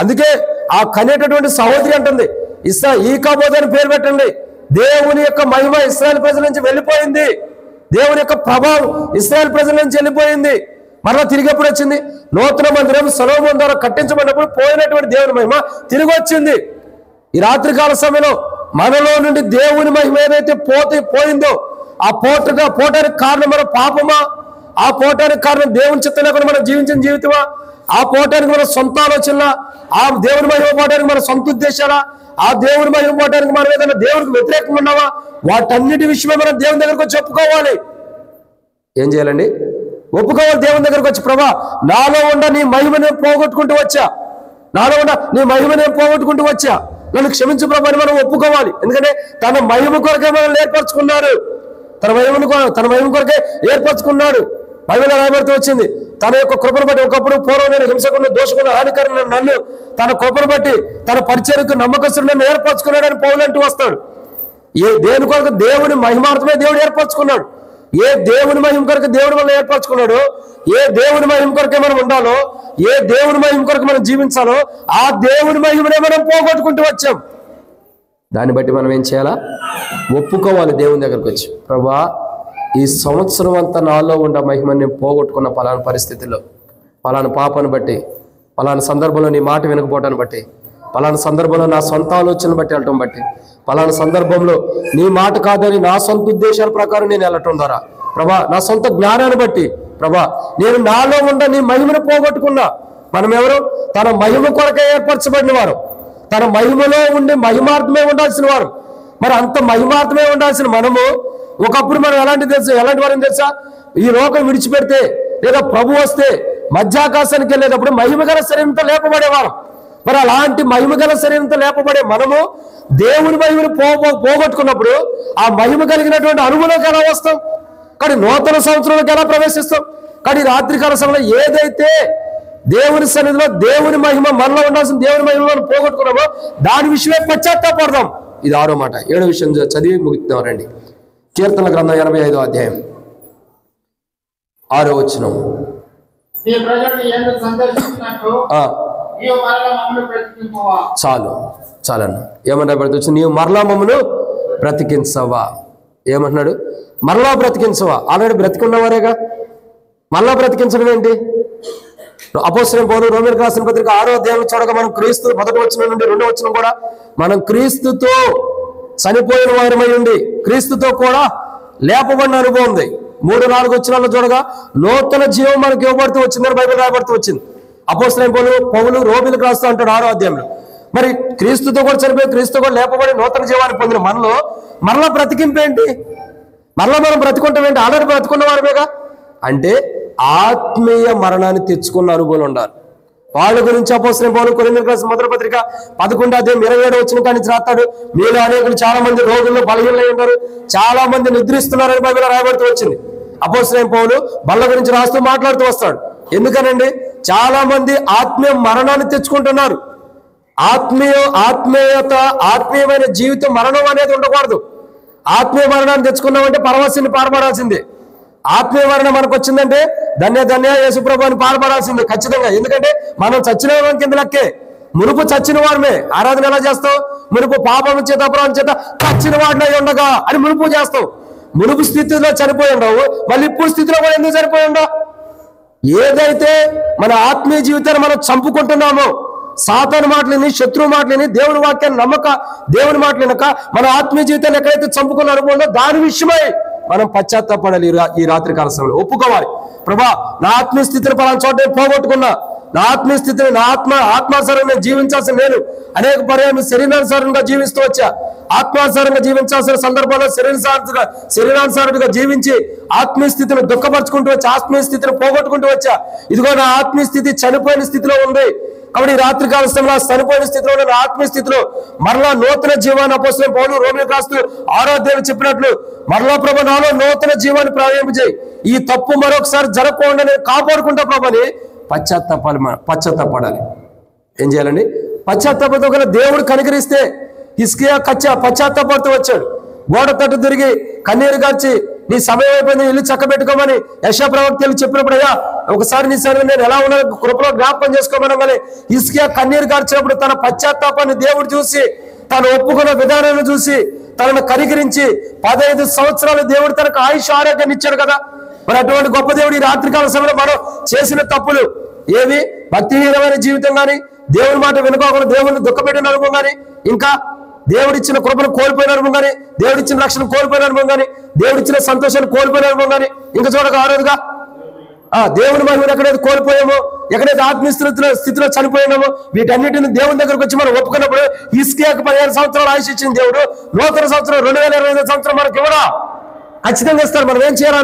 అందుకే ఆ కనేటటువంటి సహోదరి అంటుంది, ఈకాబోధ అని పేరు పెట్టండి. దేవుని యొక్క మహిమ ఇశ్రాయేలు ప్రజల నుంచి వెళ్ళిపోయింది, దేవుని యొక్క ప్రభావం ఇశ్రాయేలు ప్రజల నుంచి వెళ్ళిపోయింది. మరలా తిరిగి ఎప్పుడు వచ్చింది? నూతన మందిరం సొలొమోను ద్వారా కట్టించబడినప్పుడు పోయినటువంటి దేవుని మహిమ తిరిగి వచ్చింది. ఈ రాత్రికాల సమయంలో మనలో నుండి దేవుని మహిమ ఏదైతే పోయిందో ఆ పోవటానికి కారణం మన పాపమా? ఆ పోవటానికి కారణం దేవుని చిత్తం లేకుండా మనం జీవించిన జీవితమా? ఆ పోవటానికి మన సొంత ఆలోచనలా? ఆ దేవుని మహిమ పోవడానికి మన సొంత ఉద్దేశాలా? ఆ దేవుని మహిమ పోవడానికి మనం ఏదైనా దేవునికి వ్యతిరేకంగా ఉన్నావా? వాటన్నిటి విషయమే మనం దేవుని దగ్గరకు వచ్చి ఒప్పుకోవాలి. ఏం చేయాలండి? ఒప్పుకోవాలి. దేవుని దగ్గరకు వచ్చి, ప్రభా నాలో ఉండ నీ మహిమను పోగొట్టుకుంటూ వచ్చా, నాలో ఉండ నీ మహిమను పోగొట్టుకుంటూ వచ్చా, నన్ను క్షమించు ప్రభా అని మనం ఒప్పుకోవాలి. ఎందుకంటే తన మహిమ కొరకే మనల్ని ఏర్పరచుకున్నాడు. తన మహిమ కొరకే ఏర్పరచుకున్నాడు. బైబిల్లో రాయబడుతూ వచ్చింది, తన యొక్క కృపను బట్టి ఒకప్పుడు పూర్వం నేను హింసకున్న దోషకున్న హానికరణ నన్ను తన కృపను బట్టి తన పరిచర్యకు నమ్మకస్తుడు నన్ను ఏర్పరచుకున్నాడని పౌలు అంటూ వస్తాడు. దేని కొరకు? దేవుని మహిమార్థమే దేవుడు ఏర్పరచుకున్నాడు. ఏ దేవుని మహిమ కొరకు దేవుడు వల్ల ఏర్పరచుకున్నాడు, ఏ దేవుని మహిమ కొరకే మనం ఉండాలో, ఏ దేవుని మహిమ కొరకు మనం జీవించాలో ఆ దేవుని మహిమనే మనం పోగొట్టుకుంటూ వచ్చాం. దాన్ని బట్టి మనం ఏం చేయాలా? ఒప్పుకోవాలి. దేవుని దగ్గరకు వచ్చి, ప్రభా ఈ సంవత్సరం అంతా నాలో ఉన్న మహిమని నేను పోగొట్టుకున్న పలానా పరిస్థితుల్లో, పలానా పాపను బట్టి, పలానా సందర్భంలో నీ మాట వినకపోవటాన్ని బట్టి, పలానా సందర్భంలో నా సొంత ఆలోచనలు బట్టి వెళ్ళటం బట్టి, పలానా సందర్భంలో నీ మాట కాదని నా సొంత ఉద్దేశాల ప్రకారం నేను వెళ్ళటం ద్వారా, ప్రభా నా సొంత జ్ఞానాన్ని బట్టి, ప్రభా నేను నాలో ఉండ నీ మహిమను పోగొట్టుకున్నా. మనం ఎవరు? తన మహిమ కొరకే ఏర్పరచబడిన వారు, తన మహిమలో ఉండి మహిమార్థమే ఉండాల్సిన వారు. మరి అంత మహిమార్థమే ఉండాల్సిన మనము ఒకప్పుడు మనం ఎలాంటి వారిని తెలుసా? ఈ లోకం విడిచిపెడితే లేదా ప్రభు వస్తే మధ్యాకాశానికి వెళ్ళేటప్పుడు మహిమగల శరీరంతో లేపబడేవారు. మరి అలాంటి మహిమగల శరీరంతో లేపబడే మనము దేవుని మహిమను పోగొట్టుకున్నప్పుడు ఆ మహిమ కలిగినటువంటి అనుభవంలోకి ఎలా వస్తాం? కానీ నూతన సంవత్సరంలోకి ఎలా ప్రవేశిస్తాం? కానీ రాత్రికాల సమయంలో ఏదైతే దేవుని సన్నిధిలో దేవుని మహిమ మనలో ఉండాల్సిన దేవుని మహిమ మనం పోగొట్టుకున్నామో దాని విషయమే పశ్చాత్తాపడదాం. ఇది 6వ మాట. 7వ విషయం చదివి ముగిద్దాం రండి. కీర్తన గ్రంథం 85వ అధ్యాయం 6వ వచనం. చాలన్న ఏమన్నా బ్రతికి నీవు మరలా మమ్మను బ్రతికించవా? ఏమంటున్నాడు? మరలా బ్రతికించవా? ఆల్రెడీ బ్రతికున్నవారేగా, మరలా బ్రతికించడం ఏంటి? అపోస్తలుడైన పౌలు రోమీయులకు రాసిన పత్రిక 6వ అధ్యాయంలో చూడగా మనం క్రీస్తు 1వ వచనం నుండి 2వ వచనం కూడా మనం క్రీస్తుతో చనిపోయిన వారమై ఉండి క్రీస్తుతో కూడా లేపబడిన అనుభవం ఉంది. 3-4 వచనాల్లో చూడగా నూతన జీవం మనకి ఇవ్వబడుతూ వచ్చిందని బైబిల్ రాయబడుతూ వచ్చింది. అపోస్తలుడైన పౌలు రోమీయులకు రాస్తూ అంటాడు 6వ అధ్యాయంలో, మరి క్రీస్తుతో కూడా చనిపోయి క్రీస్తు కూడా లేపబడి నూతన జీవాన్ని పొందిన మనలో మరలా బ్రతికింపు ఏంటి? మరలా మనం బ్రతుకుంటాం ఏంటి? ఆల్రెడీ బ్రతుకున్న వారమేగా. అంటే ఆత్మీయ మరణాన్ని తెచ్చుకున్న అనుభవం ఉండాలి. వాళ్ళ గురించి అపోస్తలుడైన పౌలు కొరింథీయులకు రాసిన మొదటి పత్రిక 11:27 నుంచి రాస్తాడు. మీలో అనేకులు చాలా మంది రోగుల్లో బలహీనలై ఉన్నారు, చాలా మంది నిద్రిస్తున్నారని బైబిల్లో రాయబడుతూ వచ్చింది. అపోస్తలుడైన పౌలు బల్ల గురించి రాస్తూ మాట్లాడుతూ వస్తాడు. ఎందుకనండి? చాలా మంది ఆత్మీయ మరణాన్ని తెచ్చుకుంటున్నారు. ఆత్మీయమైన జీవితం మరణం అనేది ఉండకూడదు. ఆత్మీయ మరణాన్ని తెచ్చుకున్నామంటే పరవశిని పాల్పడాల్సిందే. ఆత్మీయ మరణం మనకు వచ్చిందంటే ధన్య యేసుప్రభు అని పాల్పడాల్సిందే ఖచ్చితంగా. ఎందుకంటే మనం చచ్చిన వారి కింద లెక్కే. మునుపు చచ్చిన వారమే. ఆరాధన ఎలా చేస్తావు? మునుపు పాపం చేత అపరాధం చేత చచ్చిన వాడినై ఉండగా అని మునుపు చేస్తావు. మునుపు స్థితిలో చనిపోయి ఉండవు, మళ్ళీ ఇప్పుడు స్థితిలో కూడా ఎందుకు చనిపోయి ఉండవు? ఏదైతే మన ఆత్మీయ జీవితాన్ని మనం చంపుకుంటున్నామో, సాతాను మాటలని, శత్రువు మాటలని, దేవుని వాక్యాన్ని నమ్మక, దేవుని మాటలనక మన ఆత్మీయ జీవితాన్ని ఎక్కడైతే చంపుకున్న అనుభవంలో దాని విషయమై మనం పశ్చాత్తాపడాలి. ఈ రాత్రి కాల సమయంలో ఒప్పుకోవాలి. ప్రభా, నా ఆత్మీయ స్థితిని పలానా చోట పోగొట్టుకున్నా, నా ఆత్మీయ స్థితిని, నా ఆత్మానుసారంగా జీవించాల్సిన నేను అనేక పర్యాయం శరీరానుసారంగా జీవిస్తూ వచ్చా. ఆత్మానుసారంగా జీవించాల్సిన సందర్భంలో శరీరానుసారంగా జీవించి ఆత్మీయ స్థితిని దుఃఖపరుచుకుంటూ వచ్చా, ఆత్మీయ స్థితిని పోగొట్టుకుంటూ వచ్చా. ఇదిగో నా ఆత్మీయ స్థితి చనిపోయిన స్థితిలో ఉంది. కాబట్టి ఈ రాత్రి కాల సమయంలో చనిపోయిన స్థితిలో ఉన్న ఆత్మీయ స్థితిలో మరలా నూతన జీవాన్ని అపోస్తలుడైన పౌలు రోమీయులకు రాస్తూ 6వ అధ్యాయం చెప్పినట్లు మరలా ప్రభు నాలో నూతన జీవాన్ని ప్రవేశింపజేయి, ఈ తప్పు మరొకసారి జరగకుండా నేను కాపాడుకుంటా ప్రభుని పశ్చాత్తాపడాలి. ఏం చేయాలండి? పశ్చాత్తాపంతో గల దేవుడు కనికరిస్తే హిజ్కియా పశ్చాత్తాపడుతూ వచ్చాడు. గోడ తట్టు తిరిగి కన్నీరు గార్చి నీ సమయం అయిపోయింది, ఇల్లు చక్కబెట్టుకోమని యెషయా ప్రవక్తలు చెప్పినప్పుడు, అయ్యా ఒకసారి నీ సరే నేను ఎలా ఉన్నా కృపలో జ్ఞాపకం చేసుకోమనగానే హిజ్కియా కన్నీరు గార్చినప్పుడు తన పశ్చాత్తాపాన్ని దేవుడు చూసి, తను ఒప్పుకున్న విధానాన్ని చూసి తనను కనికరించి 15 సంవత్సరాలు దేవుడు తనకు ఆయుష్ ఆరోగ్యాన్ని ఇచ్చాడు కదా. మరి అటువంటి గొప్ప దేవుడు ఈ రాత్రికాల సమయంలో మనం చేసిన తప్పులు ఏవి? భక్తిహీనమైన జీవితం కానీ, దేవుని మాట వినుకోకుండా దేవుని దుఃఖపెట్టిన అనుభవం కానీ, ఇంకా దేవుడిచ్చిన కృపను కోల్పోయిన అనుభవం కానీ, దేవుడిచ్చిన రక్షణ కోల్పోయిన అనుభవం కానీ, దేవుడిచ్చిన సంతోషాన్ని కోల్పోయిన అనుభవం కానీ, ఇంకా చూడక ఆరోదుగా దేవుని మహిమను ఎక్కడైతే కోల్పోయామో, ఎక్కడైతే ఆత్మీయ స్థితిలో చనిపోయినామో, వీటన్నిటిని దేవుని దగ్గరకు వచ్చి మనం ఒప్పుకున్నప్పుడు హిజ్కియాకు 15 సంవత్సరాలు ఆయుష్ ఇచ్చిన దేవుడు నూతన సంవత్సరం 2025 సంవత్సరం మనకి ఇవ్వడా? ఖచ్చితంగా ఇస్తారు. మనం ఏం చేయాలి?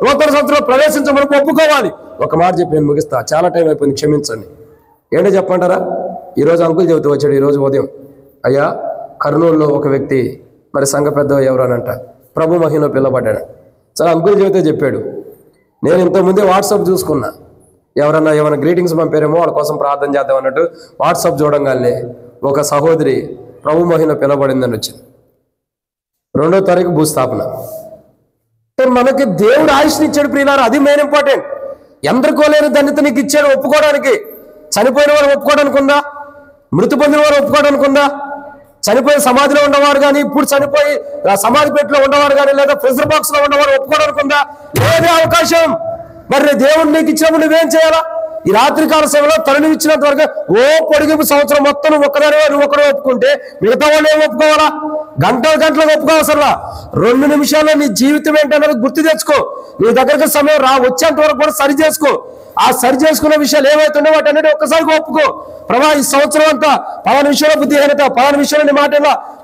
నూతన సంవత్సరంలో ప్రవేశించమని ఒప్పుకోవాలి. ఒక మాట చెప్పి నేను ముగిస్తా, చాలా టైం అయిపోయింది, క్షమించండి. ఏంటో చెప్పంటారా? ఈరోజు అంకుల్ చెబుతూ వచ్చాడు. ఈరోజు ఉదయం, అయ్యా కర్నూలులో ఒక వ్యక్తి, మరి సంఘ పెద్ద ఎవరనంట, ప్రభు మహిమలో పిల్లబడ్డాడు. చాలా అంకుల్ చెబితే చెప్పాడు, నేను ఇంతకుముందే వాట్సాప్ చూసుకున్నా, ఏమైనా గ్రీటింగ్స్ పంపారేమో వాళ్ళ కోసం ప్రార్థన చేద్దాం అన్నట్టు వాట్సాప్ చూడంగానే ఒక సహోదరి ప్రభు మహిమలో పిలవబడిందని వచ్చింది. 2వ తారీఖు భూస్థాపన. మనకి దేవుడు ఆయుష్ని ఇచ్చాడు ప్రియులారా, అది మెయిన్ ఇంపార్టెంట్. ఎందరికో లేని ధన్యత నీకు ఇచ్చాడు ఒప్పుకోవడానికి. చనిపోయిన వారు ఒప్పుకోవడానికి ఉందా? మృతి పొందిన వారు ఒప్పుకోవడానికి ఉందా? చనిపోయి సమాధిలో ఉన్నవారు కానీ, ఇప్పుడు చనిపోయి సమాధి పెట్టిలో ఉన్నవారు కానీ, లేదా ప్రెజర్ బాక్స్ లో ఉన్నవారు ఒప్పుకోవడానికి ఉందా? లేదే అవకాశం. మరి దేవుడు నీకు ఇచ్చినప్పుడు నువ్వేం చేయాలా? ఈ రాత్రి కాల సమయంలో తరుణం ఇచ్చినంత వరకు పొడిగింపు సంవత్సరం మొత్తం నువ్వు ఒక్కడే ఒప్పుకుంటే మిగతా వాళ్ళు ఏం ఒప్పుకోవాలా? గంటలకు ఒప్పుకోవాల్సరా? 2 నిమిషాల్లో నీ జీవితం ఏంటన్నది గుర్తు తెచ్చుకో. నీ దగ్గరకు సమయం వచ్చేంత వరకు కూడా సరి చేసుకో. ఆ సరి చేసుకున్న విషయాలు ఏవైతుండే వాటి అన్నిటి ఒక్కసారిగా ఒప్పుకో. ప్రభా, ఈ సంవత్సరం అంతా పలానా విషయంలో బుద్ధిహీనత, పలానా విషయంలో నీ మాట,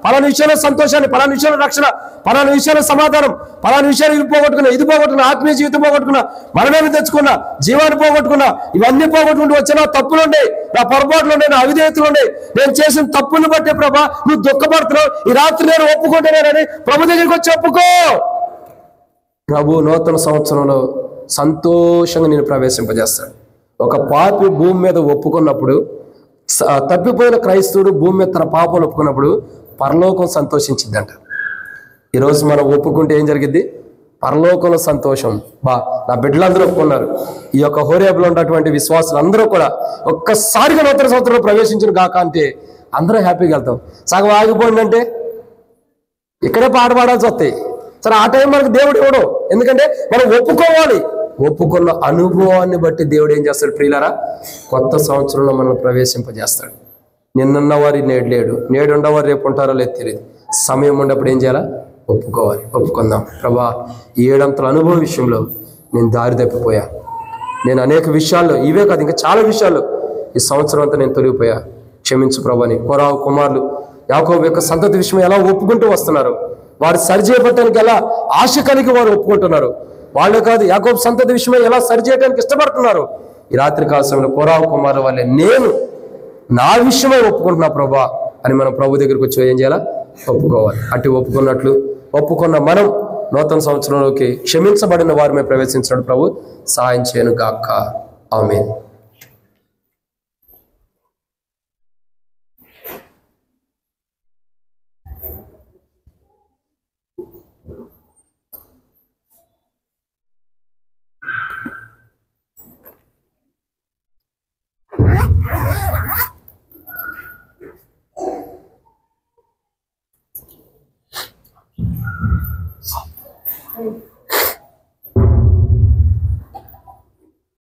పలానా విషయంలో సంతోషాన్ని, పలానా విషయంలో రక్షణ, పలానా విషయంలో సమాధానం, పలానా విషయాలు ఇది పోగొట్టుకున్నా, ఆత్మీయ జీవితం పోగొట్టుకున్నా, మరణాన్ని తెచ్చుకున్నా, జీవాన్ని పోగొట్టుకున్నా, ఇవన్నీ పోగొట్టుకుంటూ వచ్చిన తప్పులుండే, నా పొరపాట్లుండే, నా అవిధేయతలుండే, నేను చేసిన తప్పులను బట్టే ప్రభా నువ్వు దుఃఖపడుతున్నావు. ఈ రాత్రి నేను ఒప్పుకుంటున్నానని ప్రభు దగ్గరికి వచ్చి ఒప్పుకో. ప్రభు నూతన సంవత్సరంలో సంతోషంగా నేను ప్రవేశింపజేస్తాడు. ఒక పాపి భూమి మీద ఒప్పుకున్నప్పుడు, తప్పిపోయిన క్రైస్తవుడు భూమి మీద తన పాపం ఒప్పుకున్నప్పుడు పరలోకం సంతోషించిందంట. ఈరోజు మనం ఒప్పుకుంటే ఏం జరిగింది? పరలోకంలో సంతోషం. నా బిడ్డలందరూ ఒప్పుకున్నారు. ఈ యొక్క హోరేబులో ఉన్నటువంటి విశ్వాసులు అందరూ కూడా ఒక్కసారిగా నూతన సంవత్సరంలో ప్రవేశించిన కాక అంటే అందరూ హ్యాపీగా వెళ్తాం. సగం ఆగిపోయిందంటే ఇక్కడే పాట పాడాల్సి వస్తాయి. సరే, ఆ టైం మనకు దేవుడు ఇవ్వడం. ఎందుకంటే మనం ఒప్పుకోవాలి. ఒప్పుకున్న అనుభవాన్ని బట్టి దేవుడు ఏం చేస్తాడు ప్రియులారా? కొత్త సంవత్సరంలో మనం ప్రవేశింపజేస్తాడు. నిన్నున్నవారు నేడు లేడు, నేడు ఉన్నవారు రేపు ఉంటారో లేదు తెలియదు. సమయం ఉన్నప్పుడు ఏం చేయాలా? ఒప్పుకోవాలి. ఒప్పుకుందాం. ప్రభా, ఈ 7 అంతల అనుభవం విషయంలో నేను దారి తప్పిపోయా. నేను అనేక విషయాల్లో, ఇవే కాదు ఇంకా చాలా విషయాల్లో ఈ సంవత్సరం అంతా నేను తొలగిపోయా, క్షమించు ప్రభా అని కోరావు కుమారులు యాకోబు యొక్క సంతతి విషయం ఎలా ఒప్పుకుంటూ వస్తున్నారు, వారు సరిచేయబట్టడానికి ఎలా ఆశ కలిగి వారు ఒప్పుకుంటున్నారు. వాళ్ళే కాదు, యాకోబు సంతతి విషయమై ఎలా సరిచేయడానికి ఇష్టపడుతున్నారు. ఈ రాత్రి కాల సమయంలో కోరావు కుమారు వల్లే నేను నా విషయమై ఒప్పుకుంటున్నా ప్రభా అని మనం ప్రభు దగ్గరికి వచ్చి ఏం చేయాలా? ఒప్పుకోవాలి. అటు ఒప్పుకున్న మనం నూతన సంవత్సరంలోకి క్షమించబడిన వారిమే ప్రవేశించినట్టు ప్రభు సహాయం చేయను గాక. ఆమేన్. Thank you.